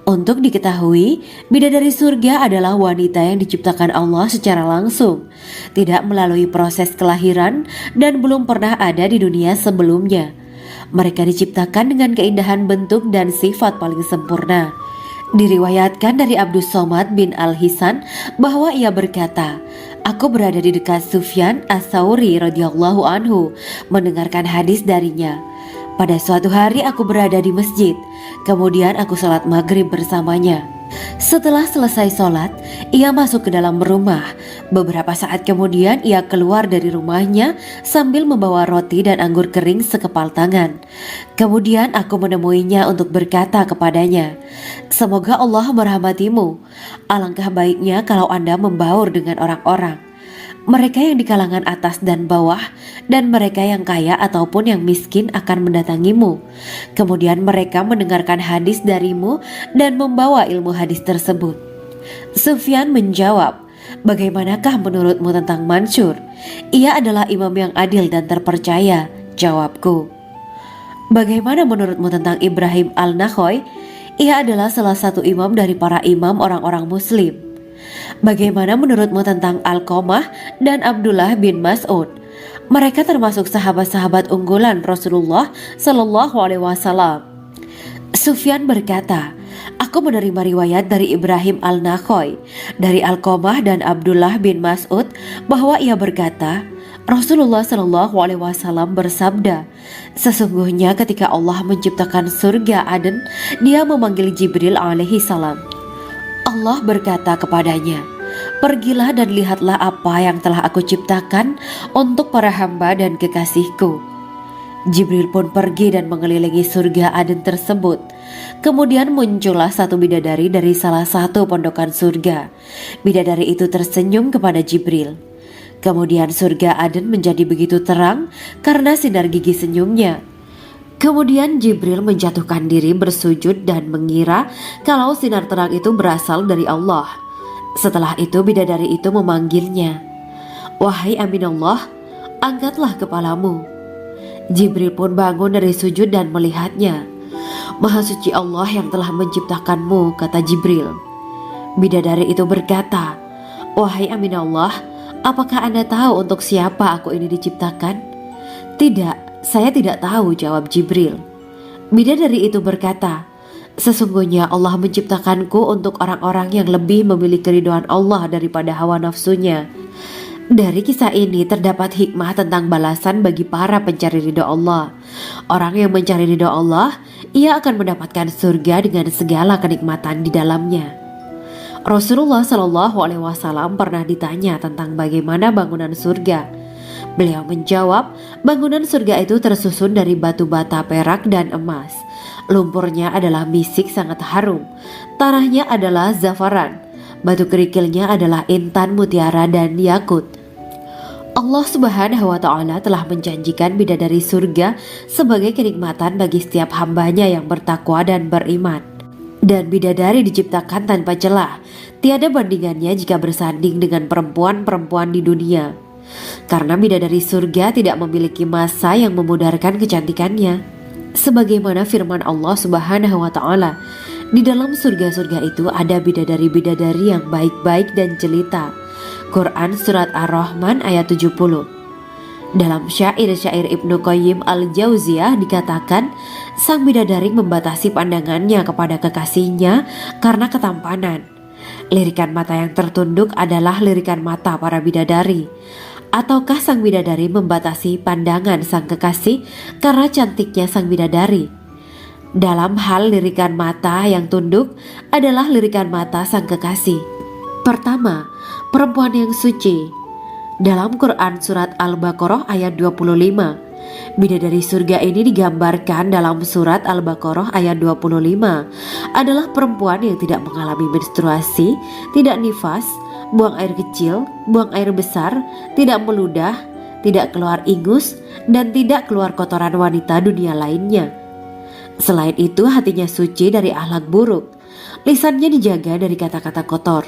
Untuk diketahui, bidadari surga adalah wanita yang diciptakan Allah secara langsung, tidak melalui proses kelahiran dan belum pernah ada di dunia sebelumnya. Mereka diciptakan dengan keindahan bentuk dan sifat paling sempurna. Diriwayatkan dari Abdus Somad bin Al-Hisan bahwa ia berkata, Aku berada di dekat Sufyan As-Sauri radhiyallahu anhu mendengarkan hadis darinya. Pada suatu hari aku berada di masjid, kemudian aku sholat maghrib bersamanya. Setelah selesai sholat, ia masuk ke dalam rumah. Beberapa saat kemudian ia keluar dari rumahnya sambil membawa roti dan anggur kering sekepal tangan. Kemudian aku menemuinya untuk berkata kepadanya, Semoga Allah merahmatimu. Alangkah baiknya kalau Anda membaur dengan orang-orang. Mereka yang di kalangan atas dan bawah, dan mereka yang kaya ataupun yang miskin akan mendatangimu. Kemudian mereka mendengarkan hadis darimu dan membawa ilmu hadis tersebut. Sufyan menjawab, Bagaimanakah menurutmu tentang Mansur? Ia adalah imam yang adil dan terpercaya. Jawabku. Bagaimana menurutmu tentang Ibrahim Al-Nakhoy? Ia adalah salah satu imam dari para imam orang-orang muslim. Bagaimana menurutmu tentang Alqamah dan Abdullah bin Mas'ud? Mereka termasuk sahabat-sahabat unggulan Rasulullah Sallallahu Alaihi Wasallam. Sufyan berkata, Aku menerima riwayat dari Ibrahim al-Nakhoy, dari Alqamah dan Abdullah bin Mas'ud bahwa ia berkata, Rasulullah Shallallahu Alaihi Wasallam bersabda, sesungguhnya ketika Allah menciptakan surga Aden, Dia memanggil Jibril alaihi salam. Allah berkata kepadanya, pergilah dan lihatlah apa yang telah aku ciptakan untuk para hamba dan kekasihku. Jibril pun pergi dan mengelilingi surga Aden tersebut. Kemudian muncullah satu bidadari dari salah satu pondokan surga. Bidadari itu tersenyum kepada Jibril. Kemudian surga Aden menjadi begitu terang karena sinar gigi senyumnya. Kemudian Jibril menjatuhkan diri bersujud dan mengira kalau sinar terang itu berasal dari Allah. Setelah itu bidadari itu memanggilnya, wahai Aminullah, angkatlah kepalamu. Jibril pun bangun dari sujud dan melihatnya. Maha suci Allah yang telah menciptakanmu, kata Jibril. Bidadari itu berkata, wahai Aminullah, apakah Anda tahu untuk siapa aku ini diciptakan? Tidak, saya tidak tahu, jawab Jibril. Bidadari itu berkata, sesungguhnya Allah menciptakanku untuk orang-orang yang lebih memilih keridhaan Allah daripada hawa nafsunya. Dari kisah ini terdapat hikmah tentang balasan bagi para pencari ridho Allah. Orang yang mencari ridho Allah, ia akan mendapatkan surga dengan segala kenikmatan di dalamnya. Rasulullah Shallallahu Alaihi Wasallam pernah ditanya tentang bagaimana bangunan surga. Beliau menjawab, bangunan surga itu tersusun dari batu bata, perak, dan emas. Lumpurnya adalah misik sangat harum. Tanahnya adalah zafaran. Batu kerikilnya adalah intan, mutiara, dan yakut. Allah Subhanahu wa Ta'ala telah menjanjikan bidadari surga sebagai kenikmatan bagi setiap hambanya yang bertakwa dan beriman. Dan bidadari diciptakan tanpa celah, tiada bandingannya jika bersanding dengan perempuan-perempuan di dunia. Karena bidadari surga tidak memiliki masa yang memudarkan kecantikannya. Sebagaimana firman Allah Subhanahu wa Ta'ala, di dalam surga-surga itu ada bidadari-bidadari yang baik-baik dan jelita. Quran Surat Ar-Rahman ayat 70. Dalam syair-syair Ibnu Qayyim al-Jauziyah dikatakan, sang bidadari membatasi pandangannya kepada kekasihnya karena ketampanan. Lirikan mata yang tertunduk adalah lirikan mata para bidadari. Ataukah sang bidadari membatasi pandangan sang kekasih karena cantiknya sang bidadari? Dalam hal lirikan mata yang tunduk adalah lirikan mata sang kekasih. Pertama, perempuan yang suci. Dalam Quran Surat Al-Baqarah ayat 25, bidadari surga ini digambarkan dalam Surat Al-Baqarah ayat 25 adalah perempuan yang tidak mengalami menstruasi, tidak nifas, buang air kecil, buang air besar, tidak meludah, tidak keluar ingus, dan tidak keluar kotoran wanita dunia lainnya. Selain itu, hatinya suci dari akhlak buruk, lisannya dijaga dari kata-kata kotor.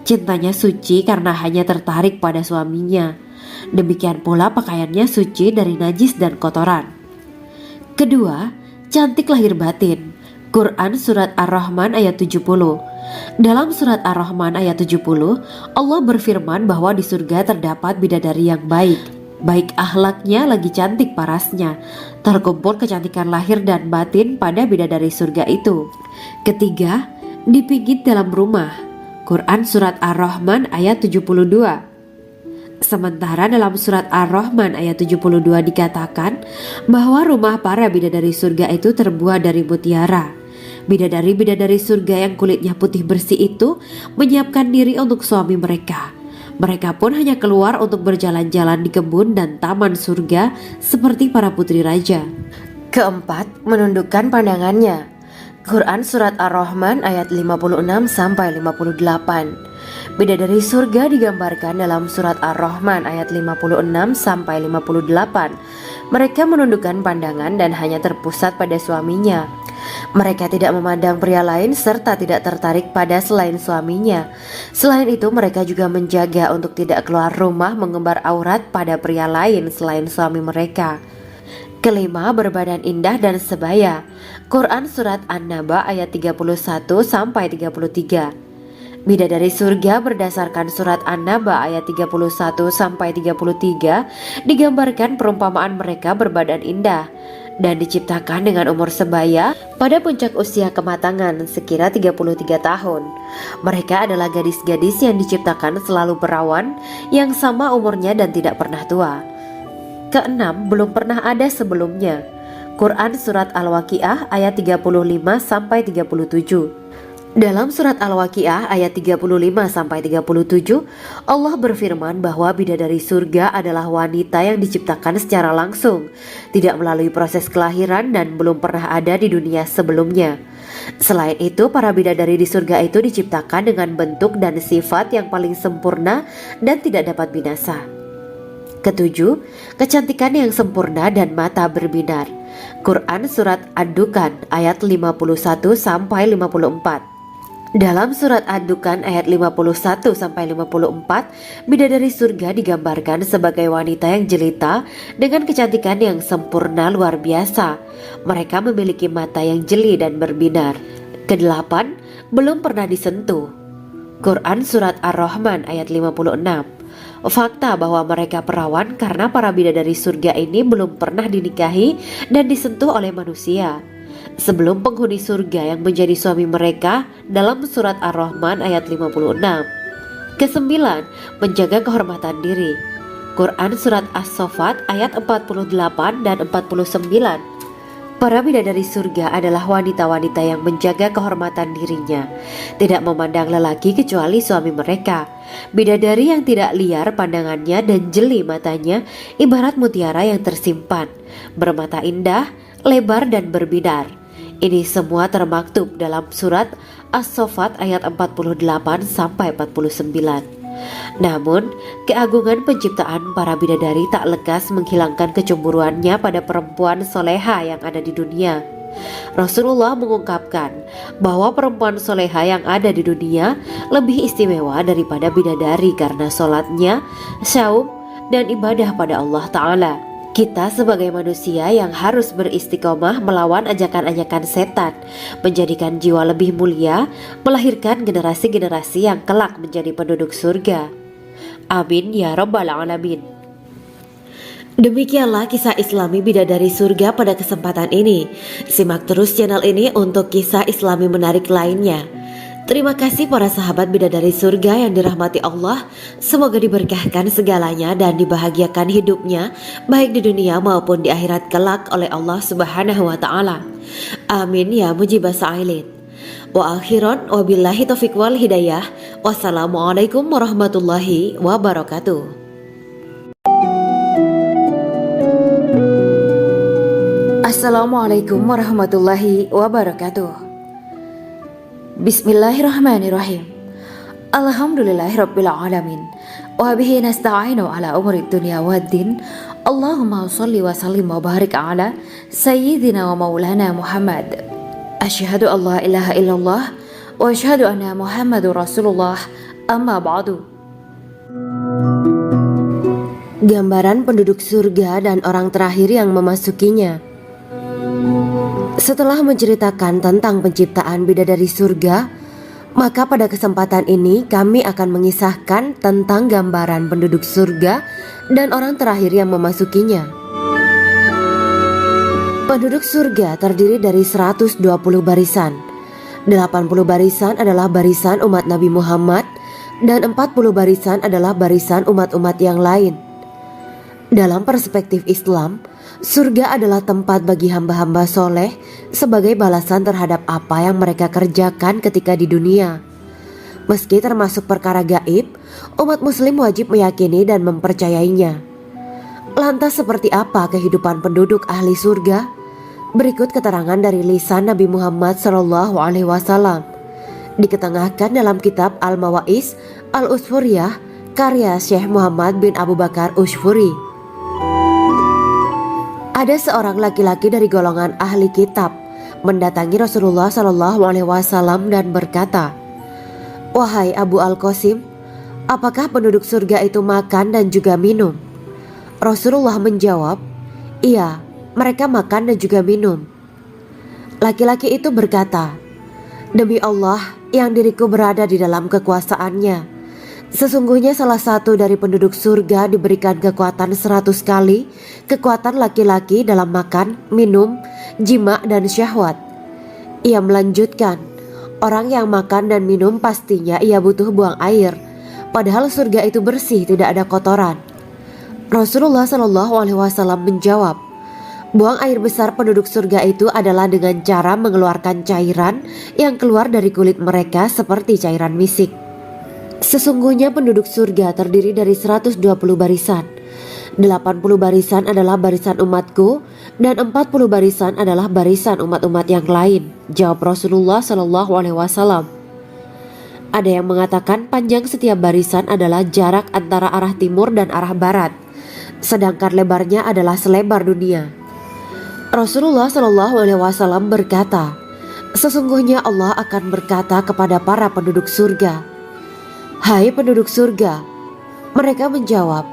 Cintanya suci karena hanya tertarik pada suaminya. Demikian pula pakaiannya suci dari najis dan kotoran. Kedua, cantik lahir batin. Quran Surat Ar-Rahman ayat 70. Dalam Surat Ar-Rahman ayat 70, Allah berfirman bahwa di surga terdapat bidadari yang baik. Baik akhlaknya lagi cantik parasnya. Terkumpul kecantikan lahir dan batin pada bidadari surga itu. Ketiga, dipijit dalam rumah. Quran Surat Ar-Rahman ayat 72. Sementara dalam Surat Ar-Rahman ayat 72 dikatakan bahwa rumah para bidadari surga itu terbuat dari mutiara. Bidadari-bidadari surga yang kulitnya putih bersih itu menyiapkan diri untuk suami mereka. Mereka pun hanya keluar untuk berjalan-jalan di kebun dan taman surga seperti para putri raja. Keempat, menundukkan pandangannya. Quran Surat Ar-Rahman ayat 56-58. Bidadari surga digambarkan dalam Surat Ar-Rahman ayat 56-58. Mereka menundukkan pandangan dan hanya terpusat pada suaminya. Mereka tidak memandang pria lain serta tidak tertarik pada selain suaminya. Selain itu, mereka juga menjaga untuk tidak keluar rumah mengembar aurat pada pria lain selain suami mereka. Kelima, berbadan indah dan sebaya. Quran Surat An-Naba ayat 31-33. Bidadari surga berdasarkan Surat An-Naba ayat 31-33 digambarkan perumpamaan mereka berbadan indah. dan diciptakan dengan umur sebaya pada puncak usia kematangan sekira 33 tahun. Mereka adalah gadis-gadis yang diciptakan selalu perawan, yang sama umurnya dan tidak pernah tua. Keenam, belum pernah ada sebelumnya. Quran Surat Al-Waqiah ayat 35-37. Dalam surat Al-Waqiah ayat 35-37, Allah berfirman bahwa bidadari surga adalah wanita yang diciptakan secara langsung, tidak melalui proses kelahiran dan belum pernah ada di dunia sebelumnya. Selain itu, para bidadari di surga itu diciptakan dengan bentuk dan sifat yang paling sempurna dan tidak dapat binasa. Ketujuh, kecantikan yang sempurna dan mata berbinar. Quran Surat Ad-Dukhan ayat 51-54. Dalam surat Ad-Dukhan ayat 51-54, bidadari surga digambarkan sebagai wanita yang jelita dengan kecantikan yang sempurna luar biasa. Mereka memiliki mata yang jeli dan berbinar. Kedelapan, belum pernah disentuh. Quran Surat Ar-Rahman ayat 56. Fakta bahwa mereka perawan karena para bidadari surga ini belum pernah dinikahi dan disentuh oleh manusia sebelum penghuni surga yang menjadi suami mereka dalam surat Ar-Rahman ayat 56. Kesembilan, menjaga kehormatan diri. Quran Surat As-Saffat ayat 48 dan 49. Para bidadari surga adalah wanita-wanita yang menjaga kehormatan dirinya, tidak memandang lelaki kecuali suami mereka. Bidadari yang tidak liar pandangannya dan jeli matanya ibarat mutiara yang tersimpan, bermata indah, lebar dan berbinar. Ini semua termaktub dalam surat As-Saffat ayat 48-49. Namun, keagungan penciptaan para bidadari tak lekas menghilangkan kecemburuannya pada perempuan soleha yang ada di dunia. Rasulullah mengungkapkan bahwa perempuan soleha yang ada di dunia lebih istimewa daripada bidadari karena sholatnya, syaum, dan ibadah pada Allah Ta'ala. Kita sebagai manusia yang harus beristiqomah melawan ajakan-ajakan setan, menjadikan jiwa lebih mulia, melahirkan generasi-generasi yang kelak menjadi penduduk surga. Amin ya rabbal alamin. Demikianlah kisah Islami bidadari surga pada kesempatan ini. Simak terus channel ini untuk kisah Islami menarik lainnya. Terima kasih para sahabat bidadari surga yang dirahmati Allah. Semoga diberkahkan segalanya dan dibahagiakan hidupnya, baik di dunia maupun di akhirat kelak oleh Allah Subhanahu wa Ta'ala. Amin ya mujibah sa'ilin. Wa akhiran wabillahi taufiq wal hidayah. Wassalamualaikum warahmatullahi wabarakatuh. Assalamualaikum warahmatullahi wabarakatuh. Bismillahirrahmanirrahim. Alhamdulillahirabbil alamin. Wa bihi nasta'inu ala umuri dunya waddin. Allahumma shalli wa sallim wa barik ala sayyidina wa maulana Muhammad. Asyhadu an la ilaha illallah wa asyhadu anna Muhammadur Rasulullah. Amma ba'du. Gambaran penduduk surga dan orang terakhir yang memasukinya. Setelah menceritakan tentang penciptaan bidadari surga, maka pada kesempatan ini kami akan mengisahkan tentang gambaran penduduk surga dan orang terakhir yang memasukinya. Penduduk surga terdiri dari 120 barisan. 80 barisan adalah barisan umat Nabi Muhammad dan 40 barisan adalah barisan umat-umat yang lain. Dalam perspektif Islam, surga adalah tempat bagi hamba-hamba soleh sebagai balasan terhadap apa yang mereka kerjakan ketika di dunia. Meski termasuk perkara gaib, umat muslim wajib meyakini dan mempercayainya. Lantas seperti apa kehidupan penduduk ahli surga? Berikut keterangan dari lisan Nabi Muhammad SAW, diketengahkan dalam kitab Al-Mawa'is Al-Usfuriyah karya Syekh Muhammad bin Abu Bakar Ushfuri. Ada seorang laki-laki dari golongan ahli kitab mendatangi Rasulullah SAW dan berkata, "Wahai Abu Al-Qasim, apakah penduduk surga itu makan dan juga minum?" Rasulullah menjawab, "Iya, mereka makan dan juga minum." Laki-laki itu berkata, "Demi Allah yang diriku berada di dalam kekuasaannya, Sesungguhnya salah satu dari penduduk surga diberikan kekuatan 100 kali kekuatan laki-laki dalam makan, minum, jima, dan syahwat. Ia melanjutkan, orang yang makan dan minum pastinya ia butuh buang air, padahal surga itu bersih, tidak ada kotoran. Rasulullah Shallallahu Alaihi Wasallam menjawab, buang air besar penduduk surga itu adalah dengan cara mengeluarkan cairan yang keluar dari kulit mereka seperti cairan misik. Sesungguhnya penduduk surga terdiri dari 120 barisan. 80 barisan adalah barisan umatku dan 40 barisan adalah barisan umat-umat yang lain, jawab Rasulullah Shallallahu Alaihi Wasallam. Ada yang mengatakan panjang setiap barisan adalah jarak antara arah timur dan arah barat, sedangkan lebarnya adalah selebar dunia. Rasulullah Shallallahu Alaihi Wasallam berkata, sesungguhnya Allah akan berkata kepada para penduduk surga, hai penduduk surga. Mereka menjawab,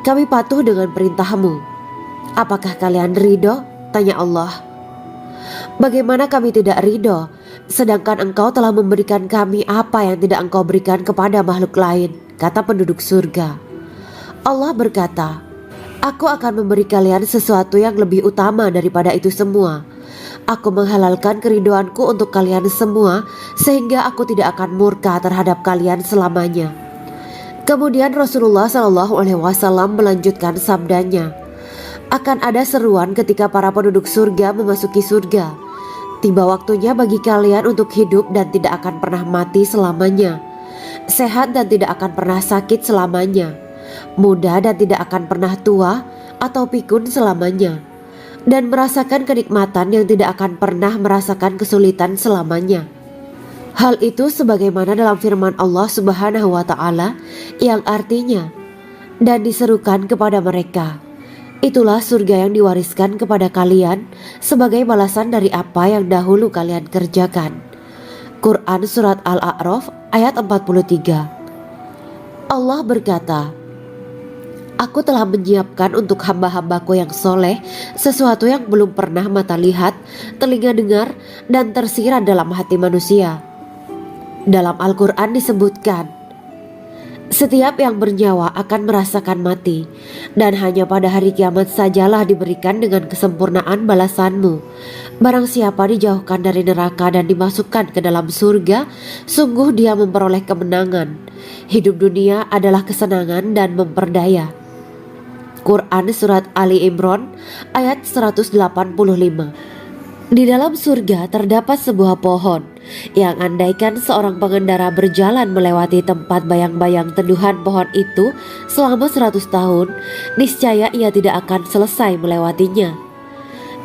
kami patuh dengan perintahmu. Apakah kalian ridho? Tanya Allah. Bagaimana kami tidak ridho, sedangkan engkau telah memberikan kami apa yang tidak engkau berikan kepada makhluk lain, kata penduduk surga. Allah berkata, aku akan memberi kalian sesuatu yang lebih utama daripada itu semua. Aku menghalalkan keridoanku untuk kalian semua sehingga aku tidak akan murka terhadap kalian selamanya. Kemudian Rasulullah Shallallahu Alaihi Wasallam melanjutkan sabdanya, akan ada seruan ketika para penduduk surga memasuki surga. Tiba waktunya bagi kalian untuk hidup dan tidak akan pernah mati selamanya, sehat dan tidak akan pernah sakit selamanya, muda dan tidak akan pernah tua atau pikun selamanya, dan merasakan kenikmatan yang tidak akan pernah merasakan kesulitan selamanya. Hal itu sebagaimana dalam firman Allah Subhanahu wa Ta'ala yang artinya, dan diserukan kepada mereka, itulah surga yang diwariskan kepada kalian sebagai balasan dari apa yang dahulu kalian kerjakan. Quran Surat Al-A'raf ayat 43. Allah berkata, aku telah menyiapkan untuk hamba-hambaku yang soleh sesuatu yang belum pernah mata lihat, telinga dengar, dan tersirat dalam hati manusia. Dalam Al-Quran disebutkan, setiap yang bernyawa akan merasakan mati, dan hanya pada hari kiamat sajalah diberikan dengan kesempurnaan balasanmu. Barang siapa dijauhkan dari neraka dan dimasukkan ke dalam surga, sungguh dia memperoleh kemenangan. Hidup dunia adalah kesenangan dan memperdaya. Quran Surat Ali Imran ayat 185. Di dalam surga terdapat sebuah pohon yang andaikan seorang pengendara berjalan melewati tempat bayang-bayang teduhan pohon itu selama 100 tahun, niscaya ia tidak akan selesai melewatinya.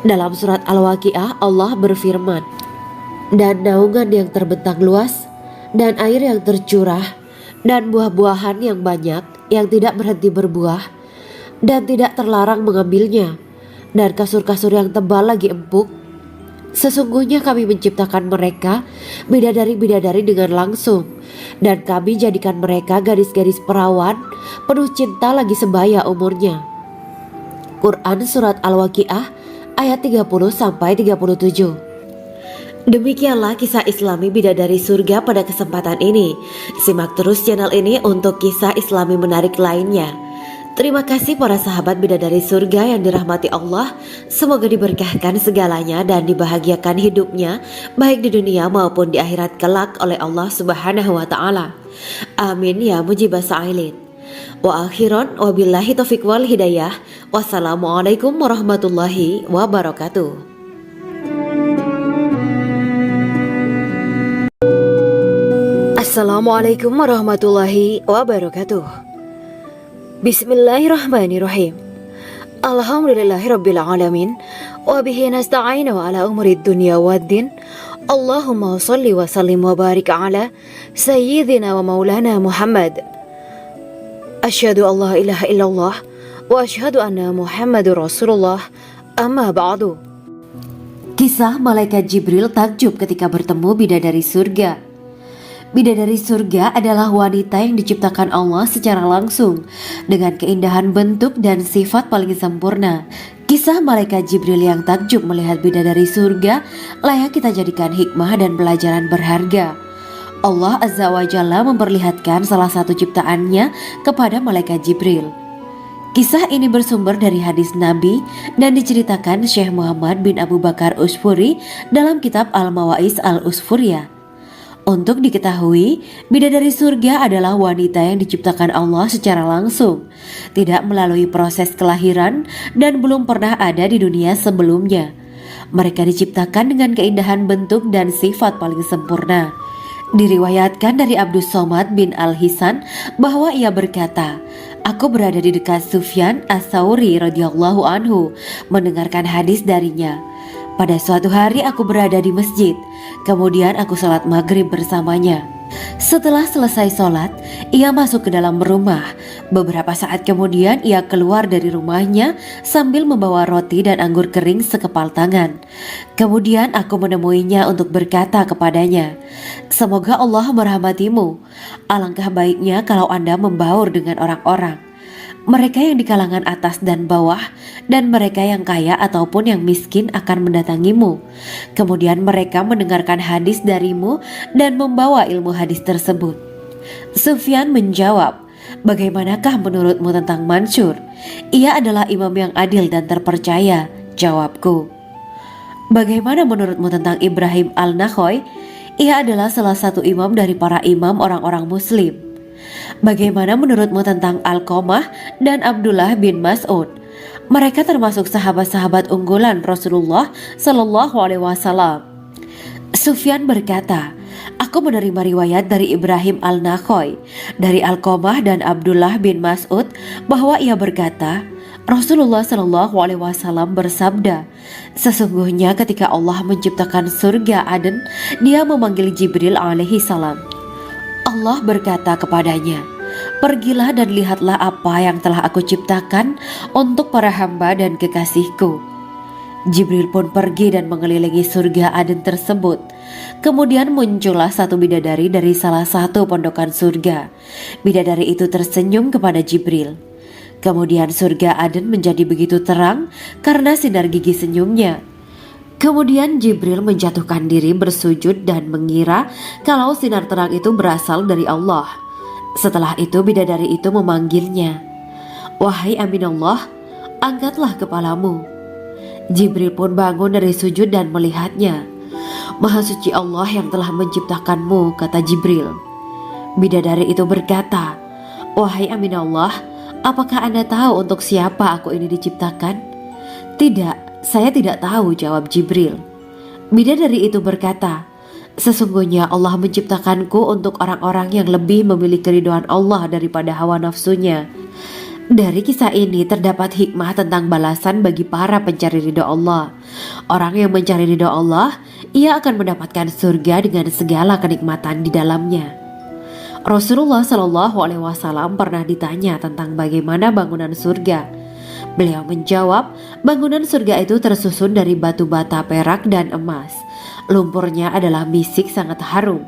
Dalam surat Al-Waqiah Allah berfirman, dan naungan yang terbentang luas, dan air yang tercurah, dan buah-buahan yang banyak yang tidak berhenti berbuah, dan tidak terlarang mengambilnya, dan kasur-kasur yang tebal lagi empuk. Sesungguhnya kami menciptakan mereka bidadari-bidadari dengan langsung, dan kami jadikan mereka gadis-gadis perawan penuh cinta lagi sebaya umurnya. Quran Surat Al-Waqiah ayat 30-37. Demikianlah kisah Islami bidadari surga pada kesempatan ini. Simak terus channel ini untuk kisah Islami menarik lainnya. Terima kasih para sahabat bidadari surga yang dirahmati Allah. Semoga diberkahkan segalanya dan dibahagiakan hidupnya baik di dunia maupun di akhirat kelak oleh Allah Subhanahu wa Ta'ala. Amin ya mujibah sa'ilin. Wa akhiran wabillahi taufiq wal hidayah. Wassalamualaikum warahmatullahi wabarakatuh. Assalamualaikum warahmatullahi wabarakatuh. Bismillahirrahmanirrahim. Alhamdulillahirabbil alamin wa bihi nasta'inu ala umuri dunya waddin. Allahumma shalli wa sallim wa barik ala sayyidina wa maulana Muhammad. Asyhadu an la ilaha illallah wa asyhadu anna Muhammadur Rasulullah. Amma ba'du. Kisah malaikat Jibril takjub ketika bertemu bidadari surga. Bidadari surga adalah wanita yang diciptakan Allah secara langsung dengan keindahan bentuk dan sifat paling sempurna. Kisah malaikat Jibril yang takjub melihat bidadari surga layak kita jadikan hikmah dan pelajaran berharga. Allah Azza wa Jalla memperlihatkan salah satu ciptaannya kepada malaikat Jibril. Kisah ini bersumber dari hadis Nabi dan diceritakan Syekh Muhammad bin Abu Bakar Usfuri dalam kitab Al-Mawaiz Al-Usfuriyah. Untuk diketahui, bidadari surga adalah wanita yang diciptakan Allah secara langsung, tidak melalui proses kelahiran dan belum pernah ada di dunia sebelumnya. Mereka diciptakan dengan keindahan bentuk dan sifat paling sempurna. Diriwayatkan dari Abdus Somad bin Al-Hisan bahwa ia berkata, "Aku berada di dekat Sufyan As-Tsauri radhiyallahu anhu mendengarkan hadis darinya. Pada suatu hari aku berada di masjid, kemudian aku sholat maghrib bersamanya. Setelah selesai sholat, ia masuk ke dalam rumah. Beberapa saat kemudian ia keluar dari rumahnya sambil membawa roti dan anggur kering sekepal tangan. Kemudian aku menemuinya untuk berkata kepadanya, 'Semoga Allah merahmatimu. Alangkah baiknya kalau Anda membaur dengan orang-orang. Mereka yang di kalangan atas dan bawah, dan mereka yang kaya ataupun yang miskin akan mendatangimu. Kemudian mereka mendengarkan hadis darimu dan membawa ilmu hadis tersebut.' Sufyan menjawab, 'Bagaimanakah menurutmu tentang Mansur? Ia adalah imam yang adil dan terpercaya.' Jawabku. 'Bagaimana menurutmu tentang Ibrahim Al-Nakhoy? Ia adalah salah satu imam dari para imam orang-orang muslim.' 'Bagaimana menurutmu tentang Alqamah dan Abdullah bin Mas'ud? Mereka termasuk sahabat-sahabat unggulan Rasulullah Shallallahu Alaihi Wasallam.' Sufyan berkata, 'Aku menerima riwayat dari Ibrahim Al-Nakhoy, dari Alqamah dan Abdullah bin Mas'ud bahwa ia berkata, Rasulullah Shallallahu Alaihi Wasallam bersabda, sesungguhnya ketika Allah menciptakan surga Aden, Dia memanggil Jibril alaihi salam. Allah berkata kepadanya, pergilah dan lihatlah apa yang telah aku ciptakan untuk para hamba dan kekasihku. Jibril pun pergi dan mengelilingi surga Aden tersebut. Kemudian muncullah satu bidadari dari salah satu pondokan surga. Bidadari itu tersenyum kepada Jibril. Kemudian surga Aden menjadi begitu terang karena sinar gigi senyumnya. Kemudian Jibril menjatuhkan diri bersujud dan mengira kalau sinar terang itu berasal dari Allah. Setelah itu bidadari itu memanggilnya, wahai Aminullah, angkatlah kepalamu. Jibril pun bangun dari sujud dan melihatnya. Maha suci Allah yang telah menciptakanmu, kata Jibril. Bidadari itu berkata, wahai Aminullah, apakah Anda tahu untuk siapa aku ini diciptakan? Tidak, saya tidak tahu, jawab Jibril. Bidadari itu berkata, sesungguhnya Allah menciptakanku untuk orang-orang yang lebih memilih keridhaan Allah daripada hawa nafsunya. Dari kisah ini terdapat hikmah tentang balasan bagi para pencari ridho Allah. Orang yang mencari ridho Allah, ia akan mendapatkan surga dengan segala kenikmatan di dalamnya. Rasulullah Shallallahu Alaihi Wasallam pernah ditanya tentang bagaimana bangunan surga. Beliau menjawab, bangunan surga itu tersusun dari batu bata, perak, dan emas. Lumpurnya adalah misik sangat harum,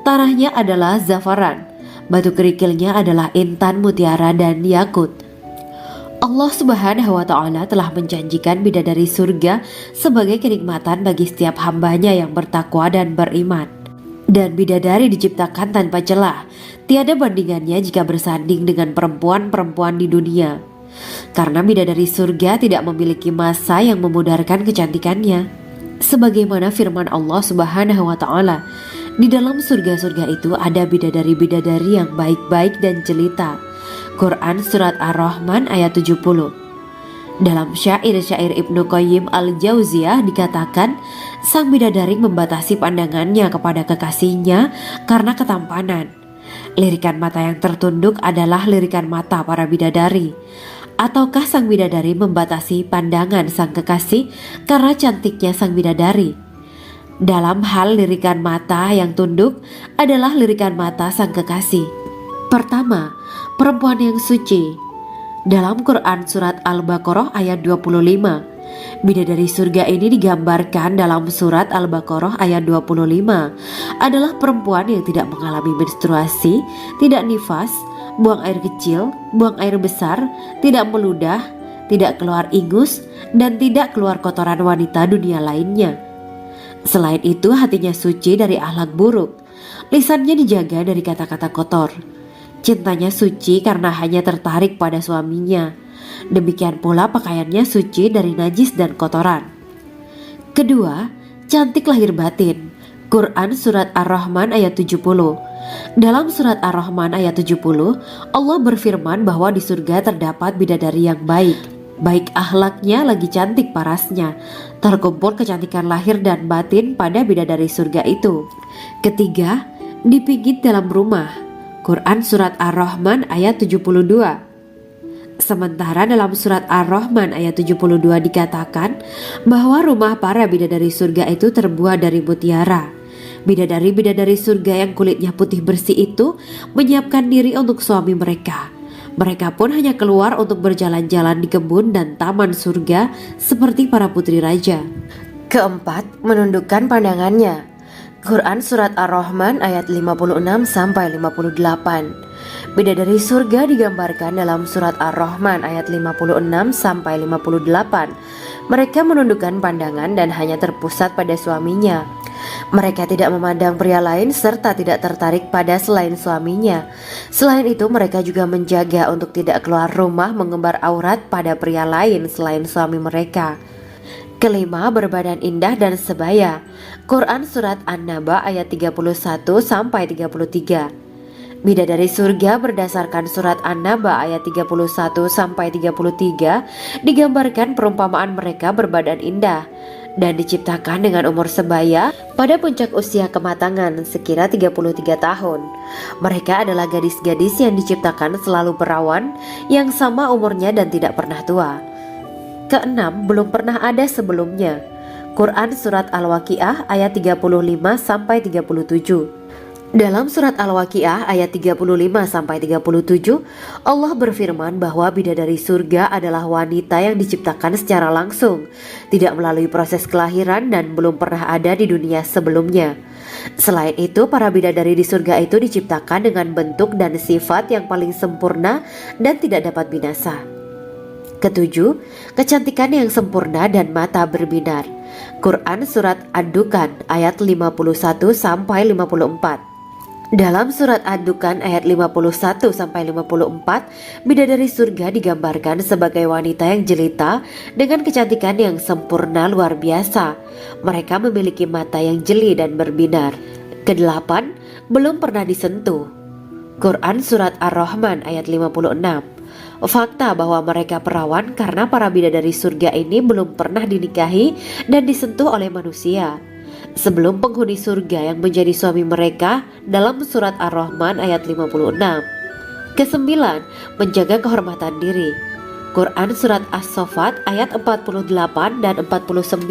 tanahnya adalah zafaran, batu kerikilnya adalah intan, mutiara, dan yakut. Allah Subhanahu wa Ta'ala telah menjanjikan bidadari surga sebagai kenikmatan bagi setiap hambanya yang bertakwa dan beriman. Dan bidadari diciptakan tanpa celah, tiada bandingannya jika bersanding dengan perempuan-perempuan di dunia. Karena bidadari surga tidak memiliki masa yang memudarkan kecantikannya. Sebagaimana firman Allah Subhanahu wa Ta'ala, di dalam surga-surga itu ada bidadari-bidadari yang baik-baik dan jelita. Quran Surat Ar-Rahman ayat 70. Dalam syair-syair Ibnu Qayyim Al-Jauziyah dikatakan, sang bidadari membatasi pandangannya kepada kekasihnya karena ketampanan. Lirikan mata yang tertunduk adalah lirikan mata para bidadari. Ataukah sang bidadari membatasi pandangan sang kekasih karena cantiknya sang bidadari? Dalam hal lirikan mata yang tunduk adalah lirikan mata sang kekasih. Pertama, perempuan yang suci. Dalam Quran Surat Al-Baqarah ayat 25, bidadari surga ini digambarkan dalam Surat Al-Baqarah ayat 25 adalah perempuan yang tidak mengalami menstruasi, tidak nifas, buang air kecil, buang air besar, tidak meludah, tidak keluar ingus, dan tidak keluar kotoran wanita dunia lainnya. Selain itu hatinya suci dari akhlak buruk. Lisannya dijaga dari kata-kata kotor. Cintanya suci karena hanya tertarik pada suaminya. Demikian pula pakaiannya suci dari najis dan kotoran. Kedua, cantik lahir batin. Quran Surat Ar-Rahman ayat 70. Dalam Surat Ar-Rahman ayat 70, Allah berfirman bahwa di surga terdapat bidadari yang baik. Baik akhlaknya lagi cantik parasnya. Terkumpul kecantikan lahir dan batin pada bidadari surga itu. Ketiga, dipijit dalam rumah. Quran Surat Ar-Rahman ayat 72. Sementara dalam Surat Ar-Rahman ayat 72 dikatakan bahwa rumah para bidadari surga itu terbuat dari mutiara. Bidadari-bidadari surga yang kulitnya putih bersih itu menyiapkan diri untuk suami mereka. Mereka pun hanya keluar untuk berjalan-jalan di kebun dan taman surga seperti para putri raja. Keempat, menundukkan pandangannya. Quran Surat Ar-Rahman ayat 56-58. Bidadari surga digambarkan dalam Surat Ar-Rahman ayat 56-58. Mereka menundukkan pandangan dan hanya terpusat pada suaminya. Mereka tidak memandang pria lain serta tidak tertarik pada selain suaminya. Selain itu mereka juga menjaga untuk tidak keluar rumah mengembar aurat pada pria lain selain suami mereka. Kelima, berbadan indah dan sebaya. Quran Surat An-Naba ayat 31-33. Bidadari surga berdasarkan Surat An-Naba ayat 31-33 digambarkan perumpamaan mereka berbadan indah dan diciptakan dengan umur sebaya pada puncak usia kematangan sekira 33 tahun. Mereka adalah gadis-gadis yang diciptakan selalu perawan yang sama umurnya dan tidak pernah tua. Keenam, belum pernah ada sebelumnya. Quran Surat Al-Waqiah ayat 35-37. Dalam Surat Al-Waqiah ayat 35-37, Allah berfirman bahwa bidadari surga adalah wanita yang diciptakan secara langsung, tidak melalui proses kelahiran dan belum pernah ada di dunia sebelumnya. Selain itu, para bidadari di surga itu diciptakan dengan bentuk dan sifat yang paling sempurna dan tidak dapat binasa. Ketujuh, kecantikan yang sempurna dan mata berbinar. Quran Surat Ad-Dukan ayat 51-54. Dalam Surat Ad-Dukan ayat 51-54, bidadari surga digambarkan sebagai wanita yang jelita dengan kecantikan yang sempurna luar biasa. Mereka memiliki mata yang jeli dan berbinar. Kedelapan, belum pernah disentuh. Quran Surat Ar-Rahman ayat 56. Fakta bahwa mereka perawan karena para bidadari surga ini belum pernah dinikahi dan disentuh oleh manusia sebelum penghuni surga yang menjadi suami mereka dalam Surat Ar-Rahman ayat 56. Kesembilan, menjaga kehormatan diri. Quran Surat As-Saffat ayat 48 dan 49.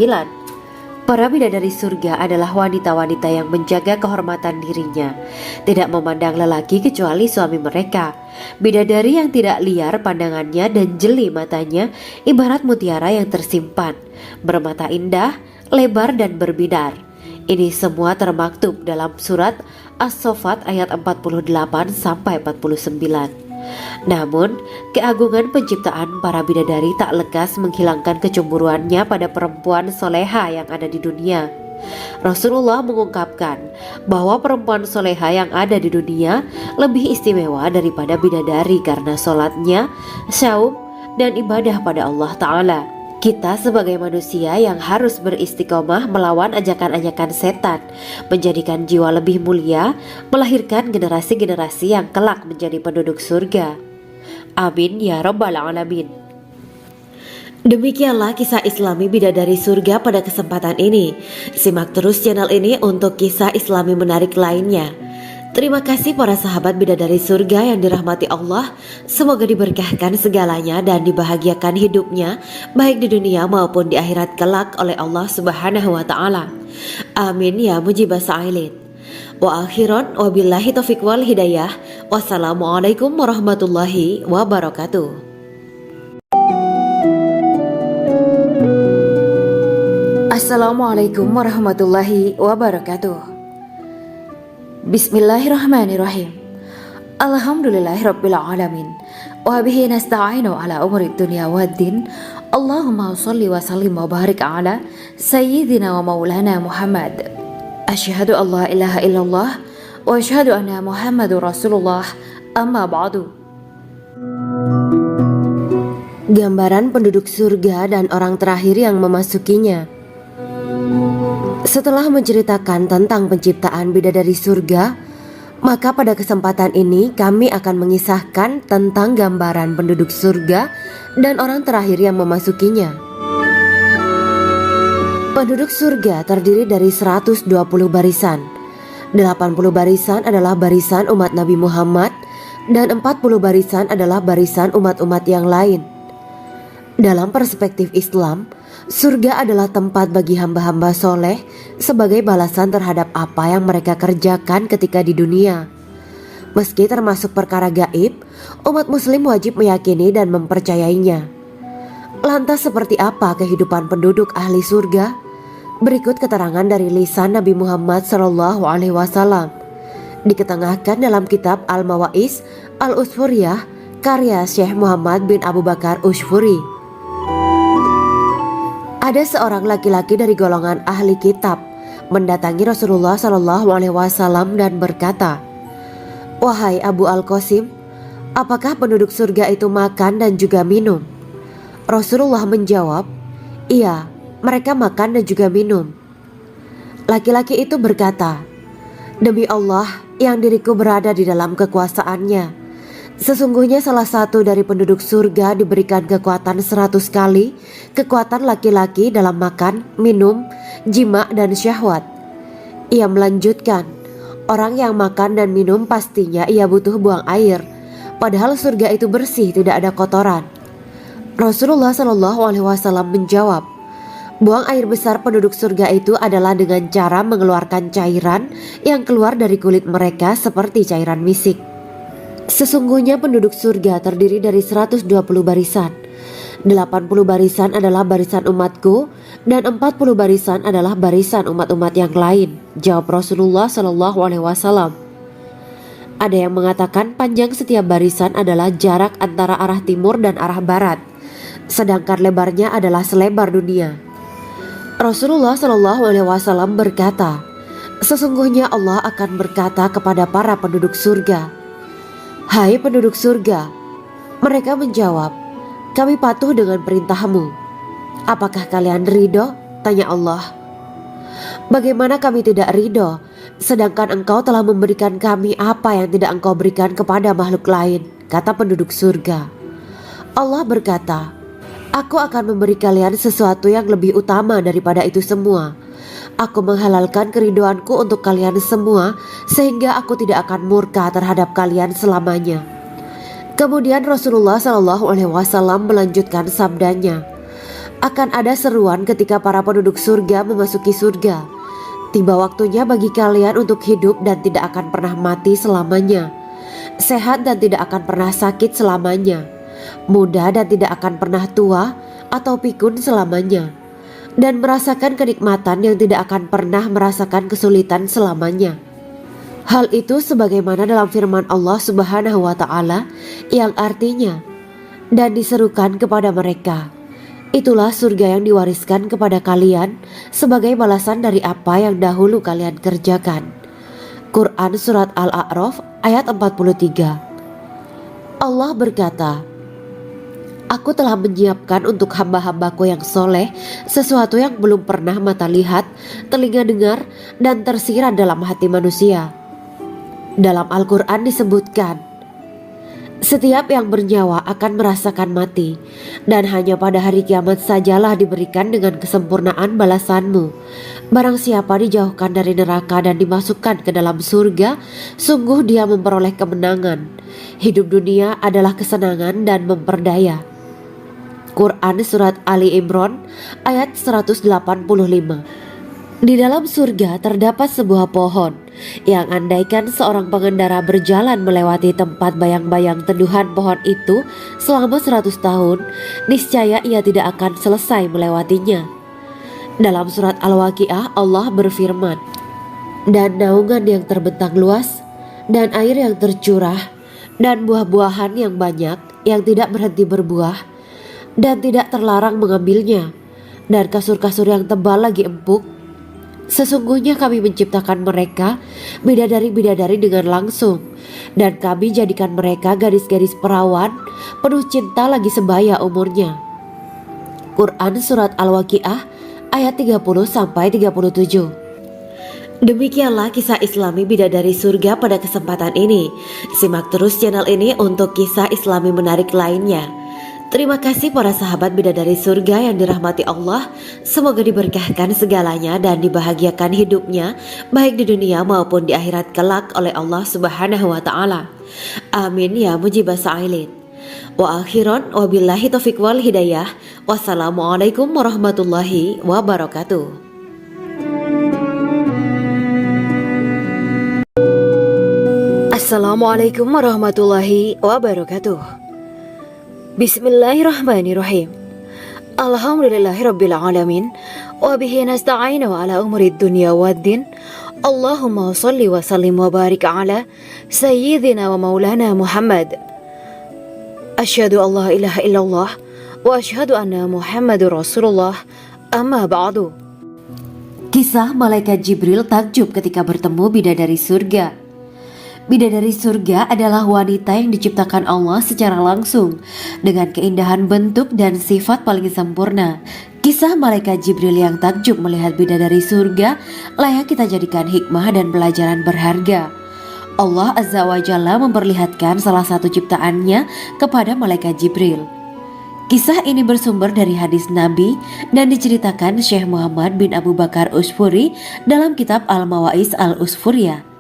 Para bidadari surga adalah wanita-wanita yang menjaga kehormatan dirinya, tidak memandang lelaki kecuali suami mereka. Bidadari yang tidak liar pandangannya dan jeli matanya ibarat mutiara yang tersimpan, bermata indah, lebar dan berbinar. Ini semua termaktub dalam Surat As-Saffat ayat 48-49. Namun, keagungan penciptaan para bidadari tak lekas menghilangkan kecemburuannya pada perempuan soleha yang ada di dunia. Rasulullah mengungkapkan bahwa perempuan soleha yang ada di dunia lebih istimewa daripada bidadari karena sholatnya, syaum, dan ibadah pada Allah Ta'ala. Kita sebagai manusia yang harus beristiqomah melawan ajakan-ajakan setan, menjadikan jiwa lebih mulia, melahirkan generasi-generasi yang kelak menjadi penduduk surga. Amin ya rabbal alamin. Demikianlah kisah Islami bidadari surga pada kesempatan ini. Simak terus channel ini untuk kisah Islami menarik lainnya. Terima kasih para sahabat bidadari surga yang dirahmati Allah. Semoga diberkahkan segalanya dan dibahagiakan hidupnya baik di dunia maupun di akhirat kelak oleh Allah Subhanahu wa taala. Amin ya mujibas sa'ilin. Wa akhiran wabillahi taufiq wal hidayah. Wassalamualaikum warahmatullahi wabarakatuh. Assalamualaikum warahmatullahi wabarakatuh. Bismillahirrahmanirrahim. Alhamdulillahirabbil alamin. Wa bihi nasta'inu ala umuri dunya waddin. Allahumma shalli wa sallim wa barik ala sayyidina wa maulana Muhammad. Asyhadu an la ilaha illallah وأشهد أن محمد رسول الله أما بعد. Gambaran penduduk surga dan orang terakhir yang memasukinya. Setelah menceritakan tentang penciptaan bidadari surga, maka pada kesempatan ini kami akan mengisahkan tentang gambaran penduduk surga dan orang terakhir yang memasukinya. Penduduk surga terdiri dari 120 barisan. 80 barisan adalah barisan umat Nabi Muhammad dan 40 barisan adalah barisan umat-umat yang lain. Dalam perspektif Islam, surga adalah tempat bagi hamba-hamba soleh sebagai balasan terhadap apa yang mereka kerjakan ketika di dunia. Meski termasuk perkara gaib, umat muslim wajib meyakini dan mempercayainya. Lantas seperti apa kehidupan penduduk ahli surga? Berikut keterangan dari lisan Nabi Muhammad SAW, diketengahkan dalam kitab Al-Mawaiz Al-Usfuriyah karya Syekh Muhammad bin Abu Bakar Ushfuri. Ada seorang laki-laki dari golongan ahli kitab mendatangi Rasulullah SAW dan berkata, "Wahai Abu Al-Qasim, apakah penduduk surga itu makan dan juga minum?" Rasulullah menjawab, "Iya, mereka makan dan juga minum." Laki-laki itu berkata, "Demi Allah yang diriku berada di dalam kekuasaannya, sesungguhnya salah satu dari penduduk surga diberikan kekuatan 100 kali kekuatan laki-laki dalam makan, minum, jima, dan syahwat." Ia melanjutkan, "Orang yang makan dan minum pastinya ia butuh buang air, padahal surga itu bersih, tidak ada kotoran." Rasulullah SAW menjawab, "Buang air besar penduduk surga itu adalah dengan cara mengeluarkan cairan yang keluar dari kulit mereka seperti cairan misik." Sesungguhnya penduduk surga terdiri dari 120 barisan. 80 barisan adalah barisan umatku dan 40 barisan adalah barisan umat-umat yang lain, jawab Rasulullah SAW. Ada yang mengatakan panjang setiap barisan adalah jarak antara arah timur dan arah barat, sedangkan lebarnya adalah selebar dunia. Rasulullah SAW berkata, "Sesungguhnya Allah akan berkata kepada para penduduk surga, 'Hai penduduk surga,' mereka menjawab, 'Kami patuh dengan perintahmu.' 'Apakah kalian ridho?' tanya Allah. 'Bagaimana kami tidak ridho, sedangkan engkau telah memberikan kami apa yang tidak engkau berikan kepada makhluk lain,' kata penduduk surga. Allah berkata, 'Aku akan memberi kalian sesuatu yang lebih utama daripada itu semua. Aku menghalalkan keriduanku untuk kalian semua sehingga aku tidak akan murka terhadap kalian selamanya.'" Kemudian Rasulullah SAW melanjutkan sabdanya, "Akan ada seruan ketika para penduduk surga memasuki surga. Tiba waktunya bagi kalian untuk hidup dan tidak akan pernah mati selamanya, sehat dan tidak akan pernah sakit selamanya, muda dan tidak akan pernah tua atau pikun selamanya, dan merasakan kenikmatan yang tidak akan pernah merasakan kesulitan selamanya." Hal itu sebagaimana dalam firman Allah Subhanahu wa Ta'ala yang artinya, "Dan diserukan kepada mereka, itulah surga yang diwariskan kepada kalian sebagai balasan dari apa yang dahulu kalian kerjakan." Quran Surat Al-A'raf ayat 43. Allah berkata, "Aku telah menyiapkan untuk hamba-hambaku yang soleh sesuatu yang belum pernah mata lihat, telinga dengar, dan tersirat dalam hati manusia." Dalam Al-Quran disebutkan, "Setiap yang bernyawa akan merasakan mati, dan hanya pada hari kiamat sajalah diberikan dengan kesempurnaan balasanmu. Barang siapa dijauhkan dari neraka dan dimasukkan ke dalam surga, sungguh dia memperoleh kemenangan. Hidup dunia adalah kesenangan dan memperdaya." Quran Surat Ali Imran ayat 185. Di dalam surga terdapat sebuah pohon yang andaikan seorang pengendara berjalan melewati tempat bayang-bayang teduhan pohon itu selama 100 tahun, niscaya ia tidak akan selesai melewatinya. Dalam surat Al-Waqiah Allah berfirman, "Dan naungan yang terbentang luas, dan air yang tercurah, dan buah-buahan yang banyak yang tidak berhenti berbuah, dan tidak terlarang mengambilnya, dan kasur-kasur yang tebal lagi empuk. Sesungguhnya kami menciptakan mereka bidadari-bidadari dengan langsung, dan kami jadikan mereka gadis-gadis perawan penuh cinta lagi sebaya umurnya. Quran Surat Al-Waqiah ayat 30-37. Demikianlah kisah Islami bidadari surga pada kesempatan ini. Simak terus channel ini untuk kisah Islami menarik lainnya. Terima kasih para sahabat bidadari surga yang dirahmati Allah. Semoga diberkahkan segalanya dan dibahagiakan hidupnya baik di dunia maupun di akhirat kelak oleh Allah Subhanahu wa taala. Amin ya mujibah sa'ilin. Wa akhiran wabillahi taufiq wal hidayah. Wassalamualaikum warahmatullahi wabarakatuh. Assalamualaikum warahmatullahi wabarakatuh. Bismillahirrahmanirrahim. Alhamdulillahirabbil alamin wa bihi nasta'inu ala umuri dunya waddin. Allahumma shalli wa sallim wa barik ala sayyidina wa maulana Muhammad. Asyhadu an la ilaha illallah wa asyhadu anna Muhammadur Rasulullah. Amma ba'du. Kisah malaikat Jibril takjub ketika bertemu bidadari surga. Bidadari surga adalah wanita yang diciptakan Allah secara langsung dengan keindahan bentuk dan sifat paling sempurna. Kisah malaikat Jibril yang takjub melihat bidadari surga layak kita jadikan hikmah dan pelajaran berharga. Allah Azza wa Jalla memperlihatkan salah satu ciptaannya kepada malaikat Jibril. Kisah ini bersumber dari hadis Nabi dan diceritakan Syekh Muhammad bin Abu Bakar Usfuri dalam kitab Al-Mawaiz Al-Usfuriyah.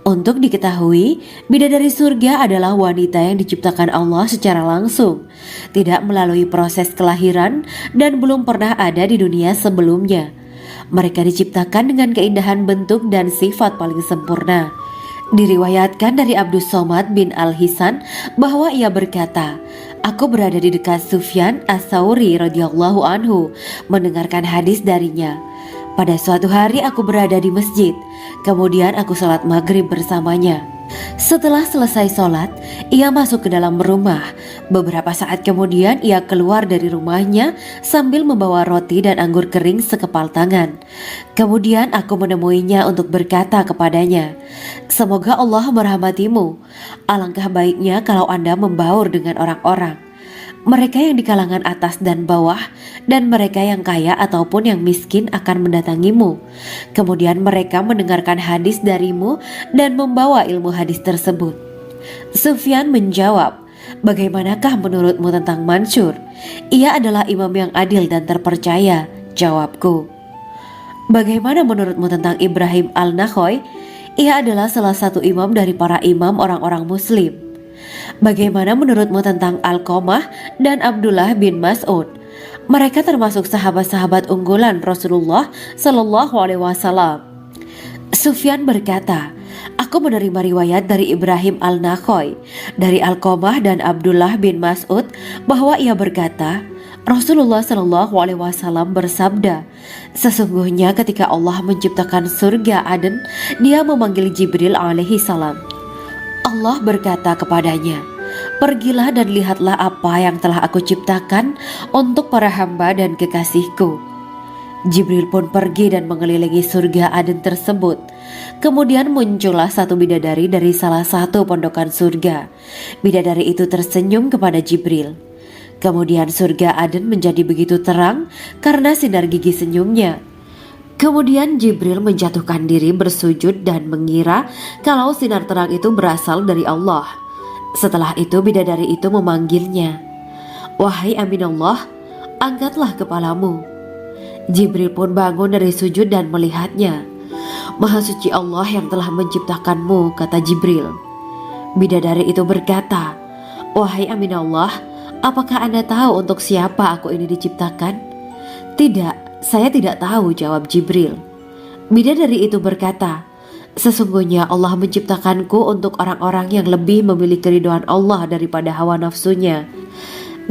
Untuk diketahui, bidadari surga adalah wanita yang diciptakan Allah secara langsung, tidak melalui proses kelahiran dan belum pernah ada di dunia sebelumnya. Mereka diciptakan dengan keindahan bentuk dan sifat paling sempurna. Diriwayatkan dari Abdus Somad bin Al-Hisan bahwa ia berkata, "Aku berada di dekat Sufyan As-Sauri radhiyallahu anhu mendengarkan hadis darinya. Pada suatu hari aku berada di masjid, kemudian aku sholat maghrib bersamanya. Setelah selesai sholat, ia masuk ke dalam rumah. Beberapa saat kemudian ia keluar dari rumahnya sambil membawa roti dan anggur kering sekepal tangan. Kemudian aku menemuinya untuk berkata kepadanya, 'Semoga Allah merahmatimu. Alangkah baiknya kalau Anda membaur dengan orang-orang. Mereka yang di kalangan atas dan bawah, dan mereka yang kaya ataupun yang miskin akan mendatangimu. Kemudian mereka mendengarkan hadis darimu dan membawa ilmu hadis tersebut.' Sufyan menjawab, 'Bagaimanakah menurutmu tentang Mansur? Ia adalah imam yang adil dan terpercaya.' Jawabku. 'Bagaimana menurutmu tentang Ibrahim Al-Nakhoy? Ia adalah salah satu imam dari para imam orang-orang muslim.' 'Bagaimana menurutmu tentang Alqamah dan Abdullah bin Mas'ud? Mereka termasuk sahabat-sahabat unggulan Rasulullah Sallallahu Alaihi Wasallam.' Sufyan berkata, 'Aku menerima riwayat dari Ibrahim Al-Nakhoy, dari Alqamah dan Abdullah bin Mas'ud bahwa ia berkata, Rasulullah Sallallahu Alaihi Wasallam bersabda, sesungguhnya ketika Allah menciptakan surga Aden, Dia memanggil Jibril alaihi salam. Allah berkata kepadanya, pergilah dan lihatlah apa yang telah aku ciptakan untuk para hamba dan kekasihku. Jibril pun pergi dan mengelilingi surga Aden tersebut. Kemudian muncullah satu bidadari dari salah satu pondokan surga. Bidadari itu tersenyum kepada Jibril. Kemudian surga Aden menjadi begitu terang karena sinar gigi senyumnya. Kemudian Jibril menjatuhkan diri bersujud dan mengira kalau sinar terang itu berasal dari Allah. Setelah itu bidadari itu memanggilnya, wahai Aminullah, angkatlah kepalamu. Jibril pun bangun dari sujud dan melihatnya. Maha suci Allah yang telah menciptakanmu, kata Jibril. Bidadari itu berkata, wahai Aminullah, apakah Anda tahu untuk siapa aku ini diciptakan? Tidak, saya tidak tahu, jawab Jibril. Bidadari itu berkata, sesungguhnya Allah menciptakanku untuk orang-orang yang lebih memilih keridhaan Allah daripada hawa nafsunya.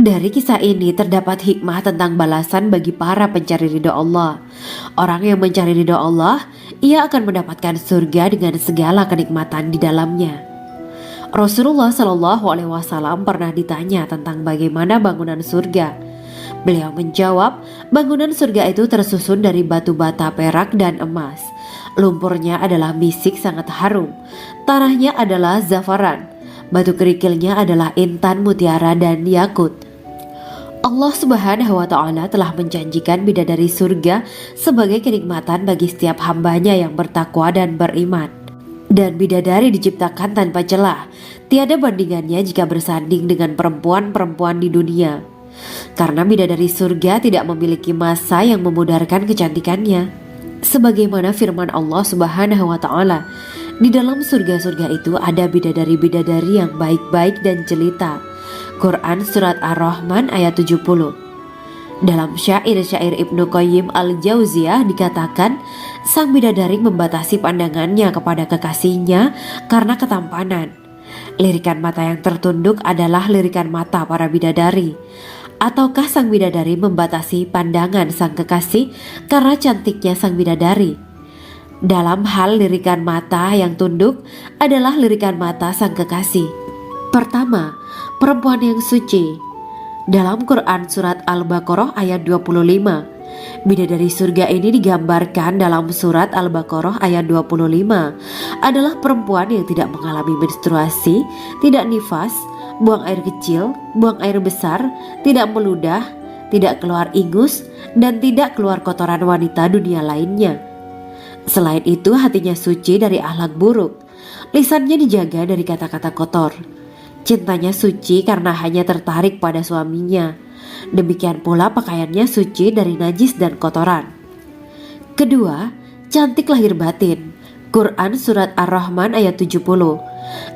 Dari kisah ini terdapat hikmah tentang balasan bagi para pencari ridha Allah. Orang yang mencari ridha Allah, ia akan mendapatkan surga dengan segala kenikmatan di dalamnya. Rasulullah Shallallahu Alaihi Wasallam pernah ditanya tentang bagaimana bangunan surga. Beliau menjawab, bangunan surga itu tersusun dari batu bata perak dan emas. Lumpurnya adalah misik sangat harum. Tanahnya adalah zafaran. Batu kerikilnya adalah intan, mutiara, dan yakut. Allah Subhanahu wa Ta'ala telah menjanjikan bidadari surga sebagai kenikmatan bagi setiap hambanya yang bertakwa dan beriman. Dan bidadari diciptakan tanpa celah, tiada bandingannya jika bersanding dengan perempuan-perempuan di dunia. Karena bidadari surga tidak memiliki masa yang memudarkan kecantikannya. Sebagaimana firman Allah Subhanahu wa Ta'ala, di dalam surga-surga itu ada bidadari-bidadari yang baik-baik dan jelita. Quran Surat Ar-Rahman ayat 70. Dalam syair-syair Ibnu Qayyim Al-Jauziyah dikatakan, sang bidadari membatasi pandangannya kepada kekasihnya karena ketampanan. Lirikan mata yang tertunduk adalah lirikan mata para bidadari. Ataukah sang bidadari membatasi pandangan sang kekasih karena cantiknya sang bidadari? Dalam hal lirikan mata yang tunduk adalah lirikan mata sang kekasih. Pertama, perempuan yang suci. Dalam Quran Surat Al-Baqarah ayat 25, bidadari surga ini digambarkan dalam Surat Al-Baqarah ayat 25 adalah perempuan yang tidak mengalami menstruasi, tidak nifas, buang air kecil, buang air besar, tidak meludah, tidak keluar ingus, dan tidak keluar kotoran wanita dunia lainnya. Selain itu, hatinya suci dari akhlak buruk, lisannya dijaga dari kata-kata kotor. Cintanya suci karena hanya tertarik pada suaminya. Demikian pula pakaiannya suci dari najis dan kotoran. Kedua, cantik lahir batin. Quran Surat Ar-Rahman ayat 70.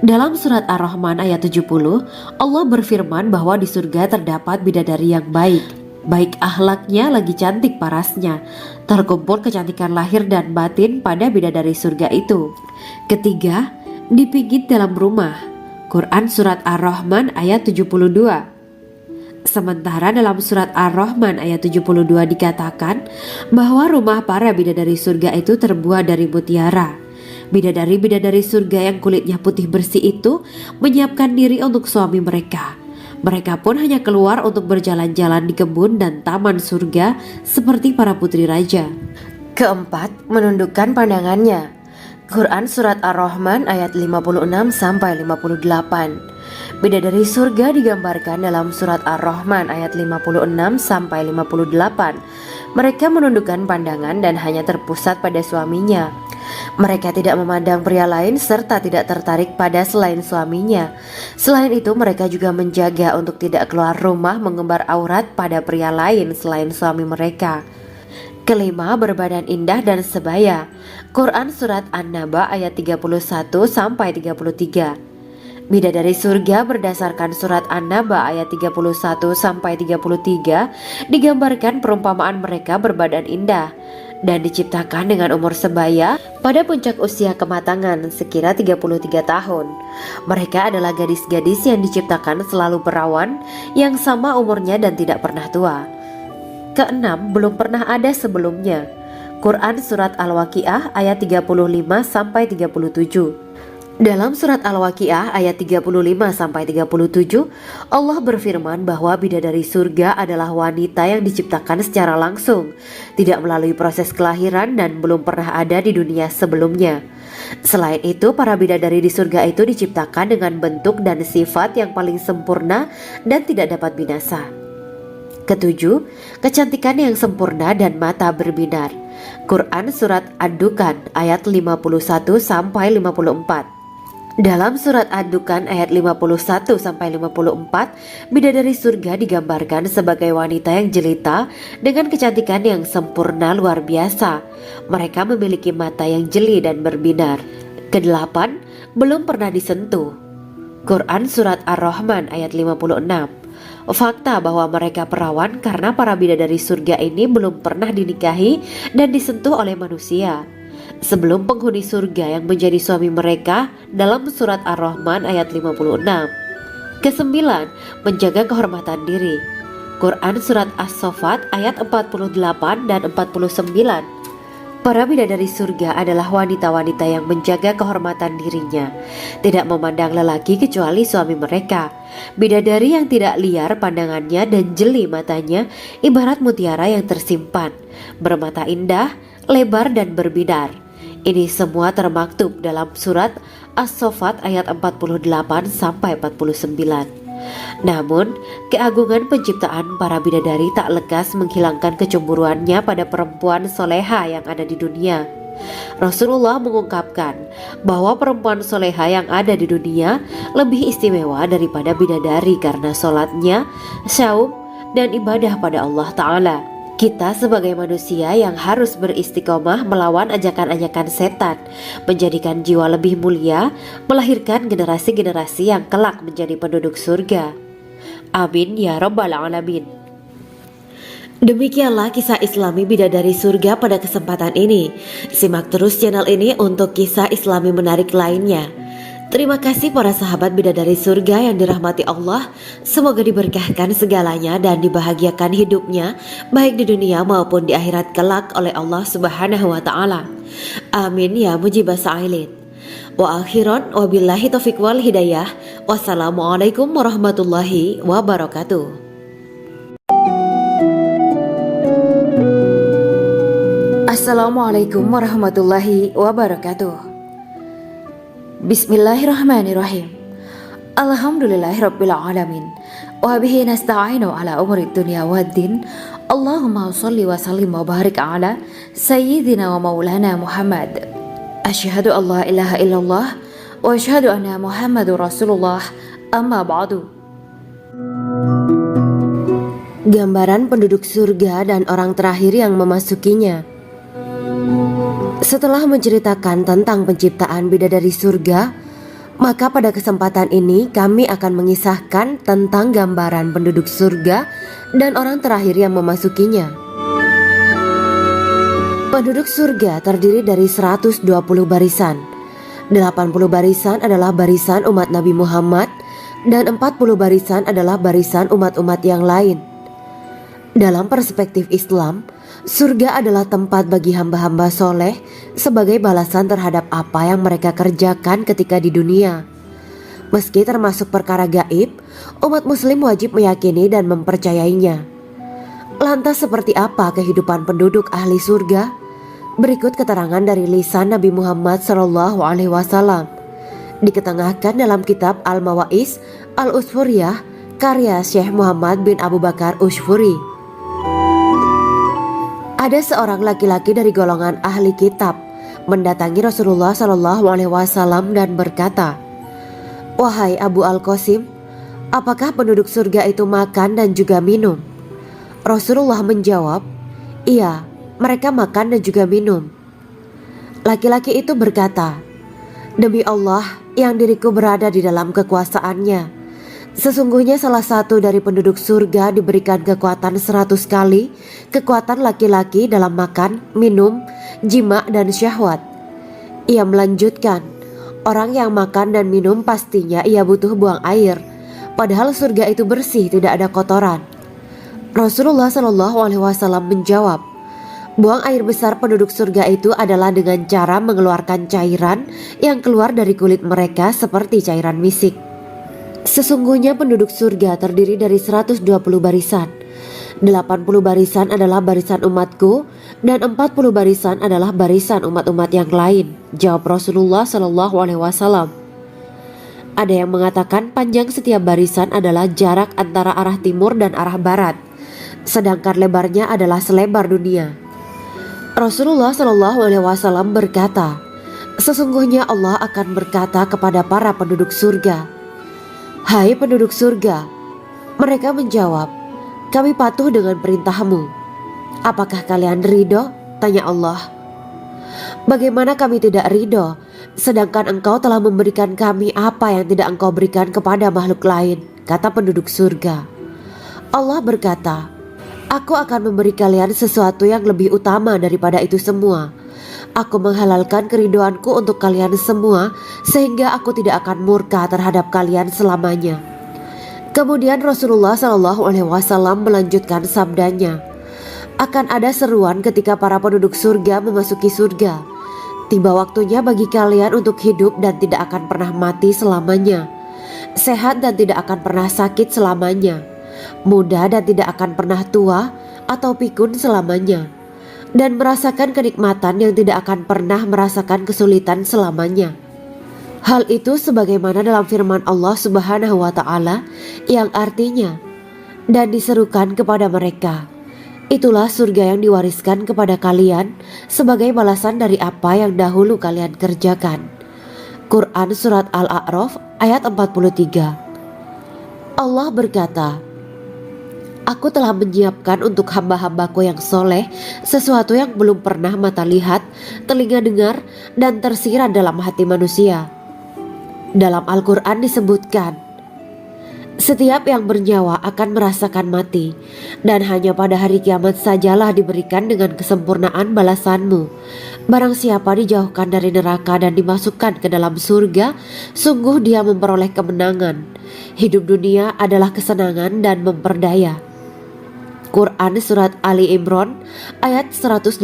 Dalam Surat Ar-Rahman ayat 70, Allah berfirman bahwa di surga terdapat bidadari yang baik. Baik akhlaknya lagi cantik parasnya. Terkumpul kecantikan lahir dan batin pada bidadari surga itu. Ketiga, dipijit dalam rumah. Quran Surat Ar-Rahman ayat 72. Sementara dalam Surat Ar-Rahman ayat 72 dikatakan bahwa rumah para bidadari surga itu terbuat dari mutiara. Bidadari-bidadari surga yang kulitnya putih bersih itu menyiapkan diri untuk suami mereka. Mereka pun hanya keluar untuk berjalan-jalan di kebun dan taman surga seperti para putri raja. Keempat, menundukkan pandangannya. Quran Surat Ar-Rahman ayat 56-58. Bidadari surga digambarkan dalam Surat Ar-Rahman ayat 56-58. Mereka menundukkan pandangan dan hanya terpusat pada suaminya. Mereka tidak memandang pria lain serta tidak tertarik pada selain suaminya. Selain itu, mereka juga menjaga untuk tidak keluar rumah mengembar aurat pada pria lain selain suami mereka. Kelima, berbadan indah dan sebaya. Quran Surat An-Naba ayat 31-33. Bidadari surga berdasarkan Surat An-Naba ayat 31-33 digambarkan perumpamaan mereka berbadan indah dan diciptakan dengan umur sebaya pada puncak usia kematangan sekira 33 tahun. Mereka adalah gadis-gadis yang diciptakan selalu perawan yang sama umurnya dan tidak pernah tua. Keenam, belum pernah ada sebelumnya. Quran Surat Al-Waqiah ayat 35-37. Dalam Surat Al-Waqiah ayat 35-37, Allah berfirman bahwa bidadari surga adalah wanita yang diciptakan secara langsung, tidak melalui proses kelahiran dan belum pernah ada di dunia sebelumnya. Selain itu, para bidadari di surga itu diciptakan dengan bentuk dan sifat yang paling sempurna dan tidak dapat binasa. Ketujuh, kecantikan yang sempurna dan mata berbinar. Quran Surat Ad-Dukan ayat 51-54. Dalam Surat Ad-Dukan ayat 51-54, bidadari surga digambarkan sebagai wanita yang jelita dengan kecantikan yang sempurna luar biasa. Mereka memiliki mata yang jeli dan berbinar. Kedelapan, belum pernah disentuh. Quran Surat Ar-Rahman ayat 56. Fakta bahwa mereka perawan karena para bidadari surga ini belum pernah dinikahi dan disentuh oleh manusia sebelum penghuni surga yang menjadi suami mereka dalam Surat Ar-Rahman ayat 56. Kesembilan, menjaga kehormatan diri. Quran Surat As-Saffat ayat 48 dan 49. Para bidadari surga adalah wanita-wanita yang menjaga kehormatan dirinya, tidak memandang lelaki kecuali suami mereka. Bidadari yang tidak liar pandangannya dan jeli matanya, ibarat mutiara yang tersimpan, bermata indah, lebar dan berbinar. Ini semua termaktub dalam surat As-Saffat ayat 48 sampai 49. Namun, keagungan penciptaan para bidadari tak lekas menghilangkan kecemburuannya pada perempuan soleha yang ada di dunia. Rasulullah mengungkapkan bahwa perempuan soleha yang ada di dunia lebih istimewa daripada bidadari karena sholatnya, syaum, dan ibadah pada Allah Ta'ala. Kita sebagai manusia yang harus beristiqomah melawan ajakan-ajakan setan, menjadikan jiwa lebih mulia, melahirkan generasi-generasi yang kelak menjadi penduduk surga. Amin ya rabbal alamin. Demikianlah kisah Islami bidadari surga pada kesempatan ini. Simak terus channel ini untuk kisah Islami menarik lainnya. Terima kasih para sahabat bidadari surga yang dirahmati Allah. Semoga diberkahkan segalanya dan dibahagiakan hidupnya, baik di dunia maupun di akhirat kelak oleh Allah Subhanahu wa Ta'ala. Amin ya mujibah sa'ilin. Wa akhiran wabillahi taufiq wal hidayah. Wassalamualaikum warahmatullahi wabarakatuh. Assalamualaikum warahmatullahi wabarakatuh. Bismillahirrahmanirrahim. Alhamdulillahirabbil alamin. Wa bihi nasta'inu ala umuri dunya waddin. Allahumma shalli wa sallim wa barik ala sayyidina wa maulana Muhammad. Asyhadu an la ilaha illallah wa asyhadu anna Muhammadur Rasulullah. Amma ba'du. Gambaran penduduk surga dan orang terakhir yang memasukinya. Setelah menceritakan tentang penciptaan bidadari surga, maka pada kesempatan ini kami akan mengisahkan tentang gambaran penduduk surga dan orang terakhir yang memasukinya. Penduduk surga terdiri dari 120 barisan. 80 barisan adalah barisan umat Nabi Muhammad dan 40 barisan adalah barisan umat-umat yang lain. Dalam perspektif Islam, surga adalah tempat bagi hamba-hamba soleh sebagai balasan terhadap apa yang mereka kerjakan ketika di dunia. Meski termasuk perkara gaib, umat muslim wajib meyakini dan mempercayainya. Lantas seperti apa kehidupan penduduk ahli surga? Berikut keterangan dari lisan Nabi Muhammad SAW. Diketengahkan dalam kitab Al-Mawa'is Al-Usfuriyah karya Syekh Muhammad bin Abu Bakar Ushfuri. Ada seorang laki-laki dari golongan ahli kitab mendatangi Rasulullah SAW dan berkata, "Wahai Abu Al-Qasim, apakah penduduk surga itu makan dan juga minum?" Rasulullah menjawab, "Iya, mereka makan dan juga minum." Laki-laki itu berkata, "Demi Allah yang diriku berada di dalam kekuasaannya, sesungguhnya salah satu dari penduduk surga diberikan kekuatan 100 kali kekuatan laki-laki dalam makan, minum, jima, dan syahwat." Ia melanjutkan, "Orang yang makan dan minum pastinya ia butuh buang air, padahal surga itu bersih, tidak ada kotoran." Rasulullah SAW menjawab, "Buang air besar penduduk surga itu adalah dengan cara mengeluarkan cairan yang keluar dari kulit mereka seperti cairan misik." Sesungguhnya penduduk surga terdiri dari 120 barisan. 80 barisan adalah barisan umatku dan 40 barisan adalah barisan umat-umat yang lain, jawab Rasulullah SAW. Ada yang mengatakan panjang setiap barisan adalah jarak antara arah timur dan arah barat, sedangkan lebarnya adalah selebar dunia. Rasulullah SAW berkata, "Sesungguhnya Allah akan berkata kepada para penduduk surga, 'Hai penduduk surga,' mereka menjawab, 'Kami patuh dengan perintahmu.' 'Apakah kalian ridho?' tanya Allah. 'Bagaimana kami tidak ridho, sedangkan engkau telah memberikan kami apa yang tidak engkau berikan kepada makhluk lain,' kata penduduk surga. Allah berkata, 'Aku akan memberi kalian sesuatu yang lebih utama daripada itu semua. Aku menghalalkan keridoanku untuk kalian semua, sehingga aku tidak akan murka terhadap kalian selamanya.'" Kemudian Rasulullah SAW melanjutkan sabdanya, Akan ada seruan ketika para penduduk surga memasuki surga. Tiba waktunya bagi kalian untuk hidup dan tidak akan pernah mati selamanya, sehat dan tidak akan pernah sakit selamanya, muda dan tidak akan pernah tua atau pikun selamanya, dan merasakan kenikmatan yang tidak akan pernah merasakan kesulitan selamanya. Hal itu sebagaimana dalam firman Allah Subhanahu wa Ta'ala yang artinya, dan diserukan kepada mereka, itulah surga yang diwariskan kepada kalian sebagai balasan dari apa yang dahulu kalian kerjakan. Quran Surat Al-A'raf ayat 43. Allah berkata, Aku telah menyiapkan untuk hamba-hambaku yang soleh sesuatu yang belum pernah mata lihat, telinga dengar, dan tersirat dalam hati manusia. Dalam Al-Quran disebutkan, setiap yang bernyawa akan merasakan mati, dan hanya pada hari kiamat sajalah diberikan dengan kesempurnaan balasanmu. Barang siapa dijauhkan dari neraka dan dimasukkan ke dalam surga, sungguh dia memperoleh kemenangan. Hidup dunia adalah kesenangan dan memperdaya. Quran Surat Ali Imran ayat 185.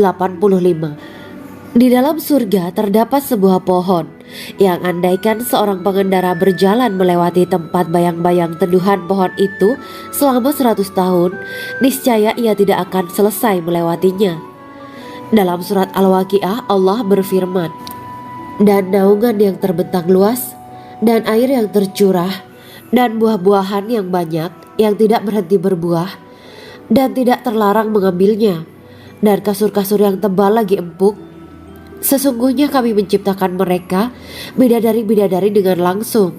Di dalam surga terdapat sebuah pohon yang andaikan seorang pengendara berjalan melewati tempat bayang-bayang teduhan pohon itu selama 100 tahun, niscaya ia tidak akan selesai melewatinya. Dalam surat Al-Waqiah Allah berfirman, dan naungan yang terbentang luas, dan air yang tercurah, dan buah-buahan yang banyak yang tidak berhenti berbuah, dan tidak terlarang mengambilnya, dan kasur-kasur yang tebal lagi empuk. Sesungguhnya kami menciptakan mereka bidadari-bidadari dengan langsung,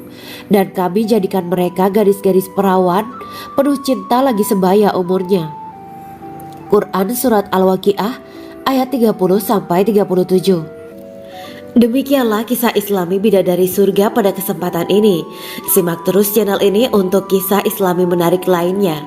dan kami jadikan mereka gadis-gadis perawan penuh cinta lagi sebaya umurnya. Quran Surat Al-Waqiah ayat 30-37. Demikianlah kisah Islami bidadari surga pada kesempatan ini. Simak terus channel ini untuk kisah Islami menarik lainnya.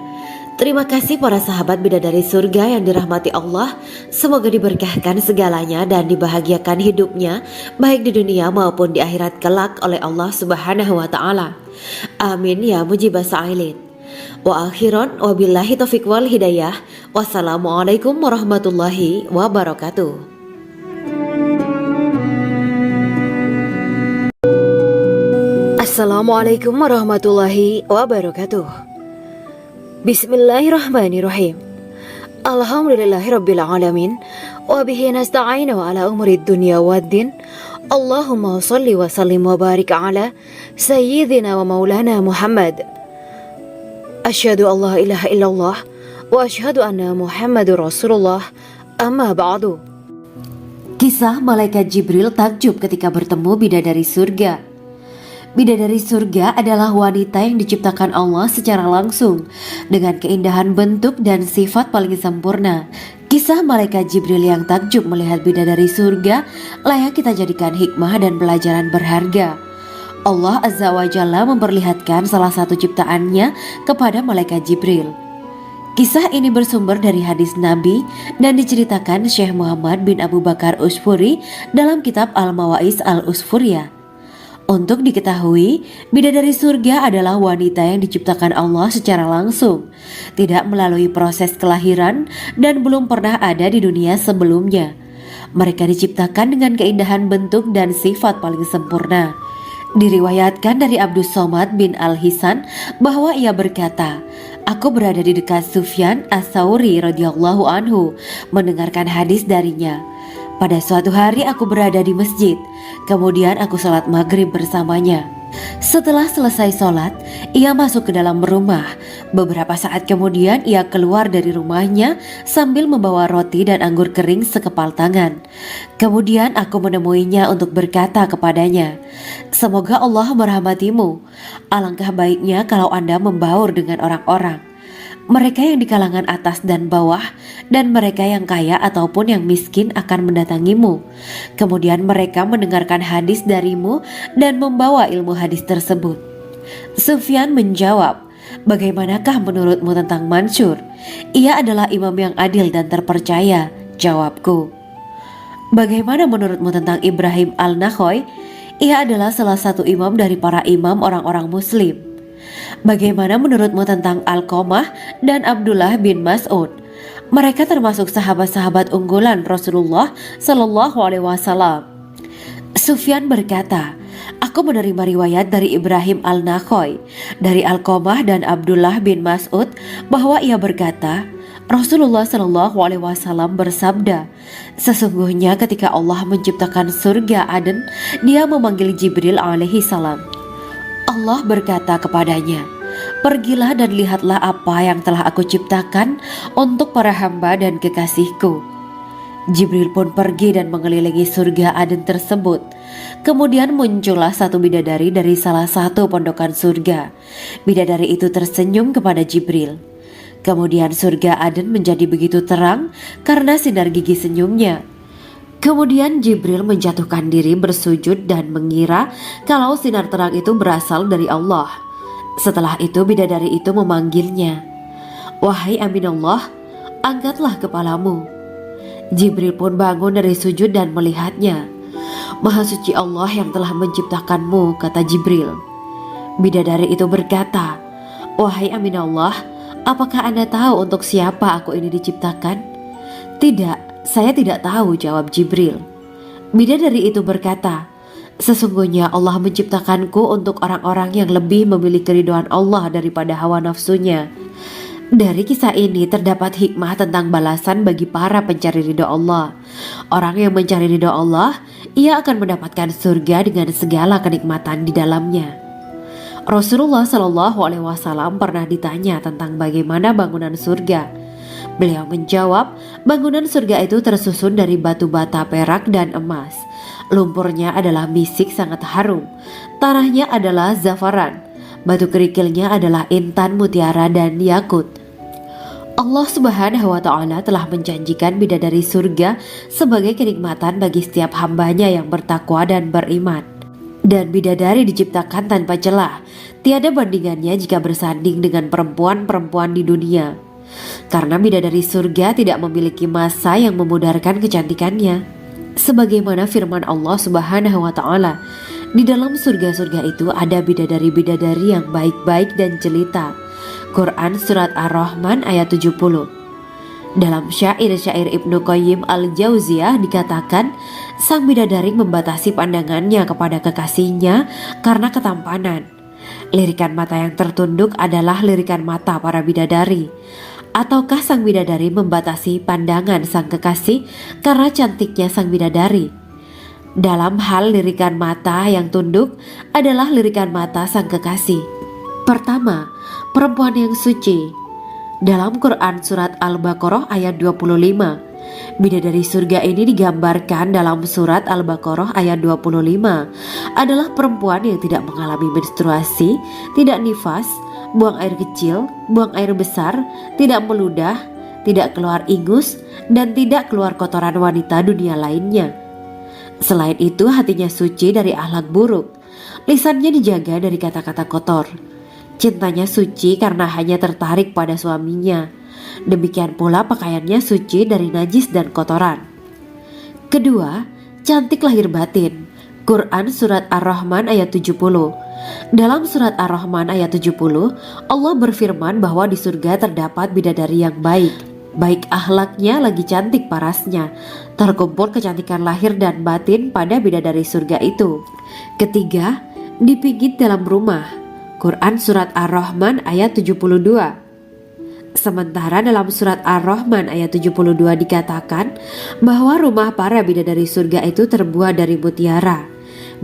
Terima kasih para sahabat bidadari surga yang dirahmati Allah. Semoga diberkahkan segalanya dan dibahagiakan hidupnya baik di dunia maupun di akhirat kelak oleh Allah Subhanahu wa Ta'ala. Amin ya mujibah sa'ilin. Wa akhiran wabillahi taufiq wal hidayah. Wassalamualaikum warahmatullahi wabarakatuh. Assalamualaikum warahmatullahi wabarakatuh. Bismillahirrahmanirrahim. Alhamdulillahirabbil alamin wa bihi nasta'inu ala umuri dunya waddin. Allahumma shalli wa sallim wa barik ala sayyidina wa maulana Muhammad. Asyhadu an la ilaha illallah wa asyhadu anna Muhammadur Rasulullah. Amma ba'du. Kisah malaikat Jibril takjub ketika bertemu bidadari surga. Bidadari surga adalah wanita yang diciptakan Allah secara langsung dengan keindahan bentuk dan sifat paling sempurna. Kisah malaikat Jibril yang takjub melihat bidadari surga layak kita jadikan hikmah dan pelajaran berharga. Allah Azza wa Jalla memperlihatkan salah satu ciptaannya kepada malaikat Jibril. Kisah ini bersumber dari hadis Nabi dan diceritakan Syekh Muhammad bin Abu Bakar Usfuri dalam kitab Al-Mawaiz Al-Usfuriyah. Untuk diketahui, bidadari surga adalah wanita yang diciptakan Allah secara langsung, tidak melalui proses kelahiran dan belum pernah ada di dunia sebelumnya. Mereka diciptakan dengan keindahan bentuk dan sifat paling sempurna. Diriwayatkan dari Abdus Somad bin Al-Hisan bahwa ia berkata, Aku berada di dekat Sufyan As-Sauri radhiyallahu anhu mendengarkan hadis darinya. Pada suatu hari aku berada di masjid, kemudian aku sholat maghrib bersamanya. Setelah selesai sholat, ia masuk ke dalam rumah. Beberapa saat kemudian ia keluar dari rumahnya sambil membawa roti dan anggur kering sekepal tangan. Kemudian aku menemuinya untuk berkata kepadanya, Semoga Allah merahmatimu. Alangkah baiknya kalau Anda membaur dengan orang-orang. Mereka yang di kalangan atas dan bawah, dan mereka yang kaya ataupun yang miskin akan mendatangimu. Kemudian mereka mendengarkan hadis darimu dan membawa ilmu hadis tersebut. Sufyan menjawab, Bagaimanakah menurutmu tentang Mansur? Ia adalah imam yang adil dan terpercaya. Jawabku. Bagaimana menurutmu tentang Ibrahim Al-Nakhoy? Ia adalah salah satu imam dari para imam orang-orang muslim. Bagaimana menurutmu tentang Al-Qamah dan Abdullah bin Mas'ud? Mereka termasuk sahabat-sahabat unggulan Rasulullah Shallallahu Alaihi Wasallam. Sufyan berkata, aku menerima riwayat dari Ibrahim al-Nakhoy, dari Alqamah dan Abdullah bin Mas'ud bahwa ia berkata, Rasulullah Shallallahu Alaihi Wasallam bersabda, sesungguhnya ketika Allah menciptakan surga Aden, Dia memanggil Jibril alaihi salam. Allah berkata kepadanya, pergilah dan lihatlah apa yang telah aku ciptakan untuk para hamba dan kekasihku. Jibril pun pergi dan mengelilingi surga Aden tersebut. Kemudian muncullah satu bidadari dari salah satu pondokan surga. Bidadari itu tersenyum kepada Jibril. Kemudian surga Aden menjadi begitu terang karena sinar gigi senyumnya. Kemudian Jibril menjatuhkan diri bersujud dan mengira kalau sinar terang itu berasal dari Allah. Setelah itu bidadari itu memanggilnya, wahai Aminullah, angkatlah kepalamu. Jibril pun bangun dari sujud dan melihatnya. Maha suci Allah yang telah menciptakanmu, kata Jibril. Bidadari itu berkata, wahai Aminullah, apakah Anda tahu untuk siapa aku ini diciptakan? Tidak, saya tidak tahu, jawab Jibril. Bidadari itu berkata, sesungguhnya Allah menciptakanku untuk orang-orang yang lebih memilih keridhaan Allah daripada hawa nafsunya. Dari kisah ini terdapat hikmah tentang balasan bagi para pencari ridho Allah. Orang yang mencari ridho Allah, ia akan mendapatkan surga dengan segala kenikmatan di dalamnya. Rasulullah Shallallahu Alaihi Wasallam pernah ditanya tentang bagaimana bangunan surga. Beliau menjawab, bangunan surga itu tersusun dari batu bata, perak, dan emas. Lumpurnya adalah misik sangat harum, tanahnya adalah zafaran, batu kerikilnya adalah intan, mutiara, dan yakut. Allah Subhanahu wa Ta'ala telah menjanjikan bidadari surga sebagai kenikmatan bagi setiap hambanya yang bertakwa dan beriman. Dan bidadari diciptakan tanpa celah, tiada bandingannya jika bersanding dengan perempuan-perempuan di dunia. Karena bidadari surga tidak memiliki masa yang memudarkan kecantikannya. Sebagaimana firman Allah Subhanahu wa Ta'ala, di dalam surga-surga itu ada bidadari-bidadari yang baik-baik dan jelita. Quran Surat Ar-Rahman ayat 70. Dalam syair-syair Ibnu Qayyim al-Jauziyah dikatakan, sang bidadari membatasi pandangannya kepada kekasihnya karena ketampanan. Lirikan mata yang tertunduk adalah lirikan mata para bidadari. Ataukah sang bidadari membatasi pandangan sang kekasih karena cantiknya sang bidadari? Dalam hal lirikan mata yang tunduk adalah lirikan mata sang kekasih. Pertama, perempuan yang suci. Dalam Quran Surat Al-Baqarah ayat 25, bidadari surga ini digambarkan dalam Surat Al-Baqarah ayat 25 adalah perempuan yang tidak mengalami menstruasi, tidak nifas, buang air kecil, buang air besar, tidak meludah, tidak keluar ingus, dan tidak keluar kotoran wanita dunia lainnya. Selain itu, hatinya suci dari akhlak buruk, lisannya dijaga dari kata-kata kotor. Cintanya suci karena hanya tertarik pada suaminya. Demikian pula pakaiannya suci dari najis dan kotoran. Kedua, cantik lahir batin. Quran Surat Ar-Rahman ayat 70. Dalam Surat Ar-Rahman ayat 70, Allah berfirman bahwa di surga terdapat bidadari yang baik. Baik akhlaknya lagi cantik parasnya. Terkumpul kecantikan lahir dan batin pada bidadari surga itu. Ketiga, dipijit dalam rumah. Quran Surat Ar-Rahman ayat 72. Sementara dalam Surat Ar-Rahman ayat 72 dikatakan bahwa rumah para bidadari surga itu terbuat dari mutiara.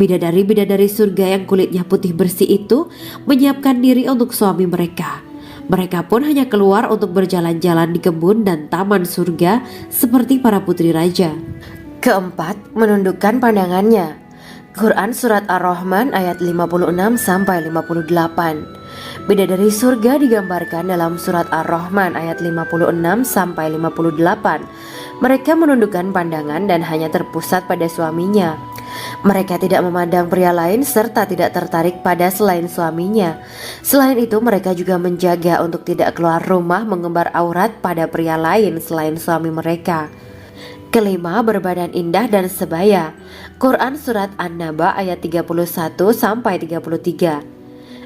Bidadari-bidadari surga yang kulitnya putih bersih itu menyiapkan diri untuk suami mereka. Mereka pun hanya keluar untuk berjalan-jalan di kebun dan taman surga seperti para putri raja. Keempat, menundukkan pandangannya. Quran Surat Ar-Rahman ayat 56-58. Bidadari surga digambarkan dalam Surat Ar-Rahman ayat 56-58. Mereka menundukkan pandangan dan hanya terpusat pada suaminya. Mereka tidak memandang pria lain serta tidak tertarik pada selain suaminya. Selain itu, mereka juga menjaga untuk tidak keluar rumah mengembar aurat pada pria lain selain suami mereka. Kelima, berbadan indah dan sebaya. Quran Surat An-Naba ayat 31-33.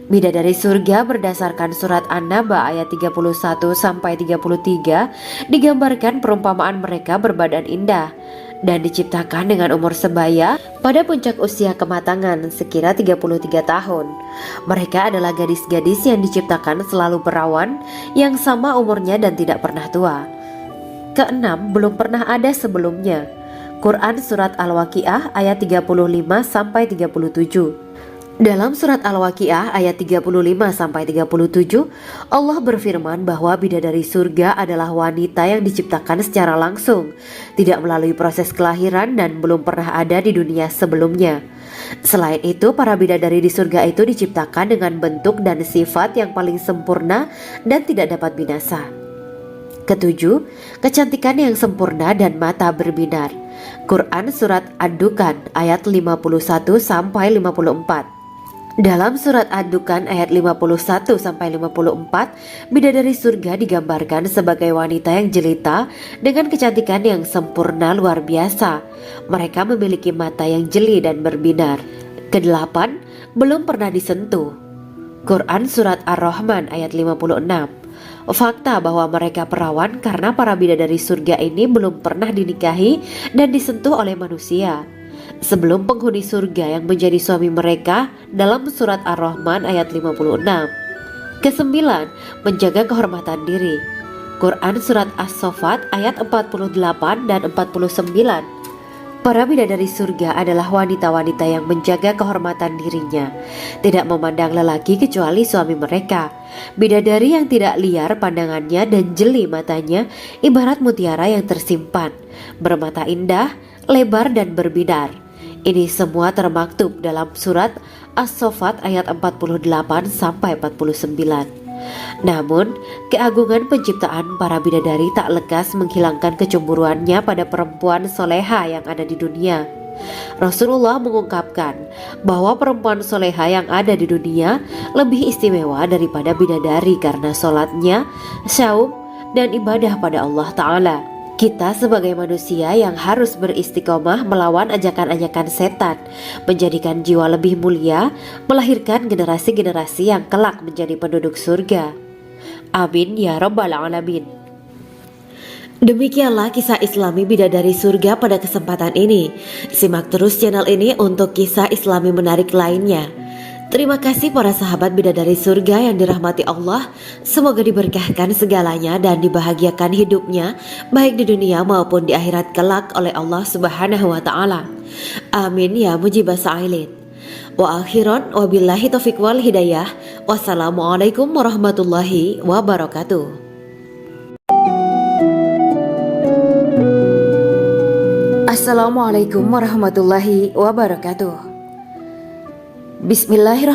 Bidadari surga berdasarkan surat An-Naba ayat 31-33 digambarkan perumpamaan mereka berbadan indah dan diciptakan dengan umur sebaya pada puncak usia kematangan sekira 33 tahun. Mereka adalah gadis-gadis yang diciptakan selalu perawan yang sama umurnya dan tidak pernah tua. Keenam, belum pernah ada sebelumnya. Quran Surat Al-Waqiah ayat 35-37. Dalam surat Al-Waqiah ayat 35-37, Allah berfirman bahwa bidadari surga adalah wanita yang diciptakan secara langsung, tidak melalui proses kelahiran dan belum pernah ada di dunia sebelumnya. Selain itu, para bidadari di surga itu diciptakan dengan bentuk dan sifat yang paling sempurna dan tidak dapat binasa. Ketujuh, kecantikan yang sempurna dan mata berbinar. Quran Surat Ad-Dukan ayat 51-54. Dalam surat Ad-Dukan ayat 51-54, bidadari surga digambarkan sebagai wanita yang jelita dengan kecantikan yang sempurna luar biasa. Mereka memiliki mata yang jeli dan berbinar. Kedelapan, belum pernah disentuh. Quran Surat Ar-Rahman ayat 56. Fakta bahwa mereka perawan karena para bidadari surga ini belum pernah dinikahi dan disentuh oleh manusia sebelum penghuni surga yang menjadi suami mereka dalam surat Ar-Rahman ayat 56. Kesembilan, menjaga kehormatan diri. Quran Surat As-Saffat ayat 48 dan 49. Para bidadari surga adalah wanita-wanita yang menjaga kehormatan dirinya, tidak memandang lelaki kecuali suami mereka. Bidadari yang tidak liar pandangannya dan jeli matanya ibarat mutiara yang tersimpan, bermata indah, lebar dan berbinar. Ini semua termaktub dalam surat As-Saffat ayat 48-49. Namun, keagungan penciptaan para bidadari tak lekas menghilangkan kecemburuannya pada perempuan soleha yang ada di dunia. Rasulullah mengungkapkan bahwa perempuan soleha yang ada di dunia lebih istimewa daripada bidadari karena sholatnya, syaum, dan ibadah pada Allah Ta'ala. Kita sebagai manusia yang harus beristiqomah melawan ajakan-ajakan setan, menjadikan jiwa lebih mulia, melahirkan generasi-generasi yang kelak menjadi penduduk surga. Amin ya rabbal alamin. Demikianlah kisah Islami bidadari surga pada kesempatan ini. Simak terus channel ini untuk kisah Islami menarik lainnya. Terima kasih para sahabat bidadari surga yang dirahmati Allah. Semoga diberkahkan segalanya dan dibahagiakan hidupnya baik di dunia maupun di akhirat kelak oleh Allah Subhanahu wa taala. Amin ya mujibas sa'ilin. Wa akhiran wabillahi taufiq wal hidayah. Wassalamualaikum warahmatullahi wabarakatuh. Assalamualaikum warahmatullahi wabarakatuh. Bismillahirrahmanirrahim.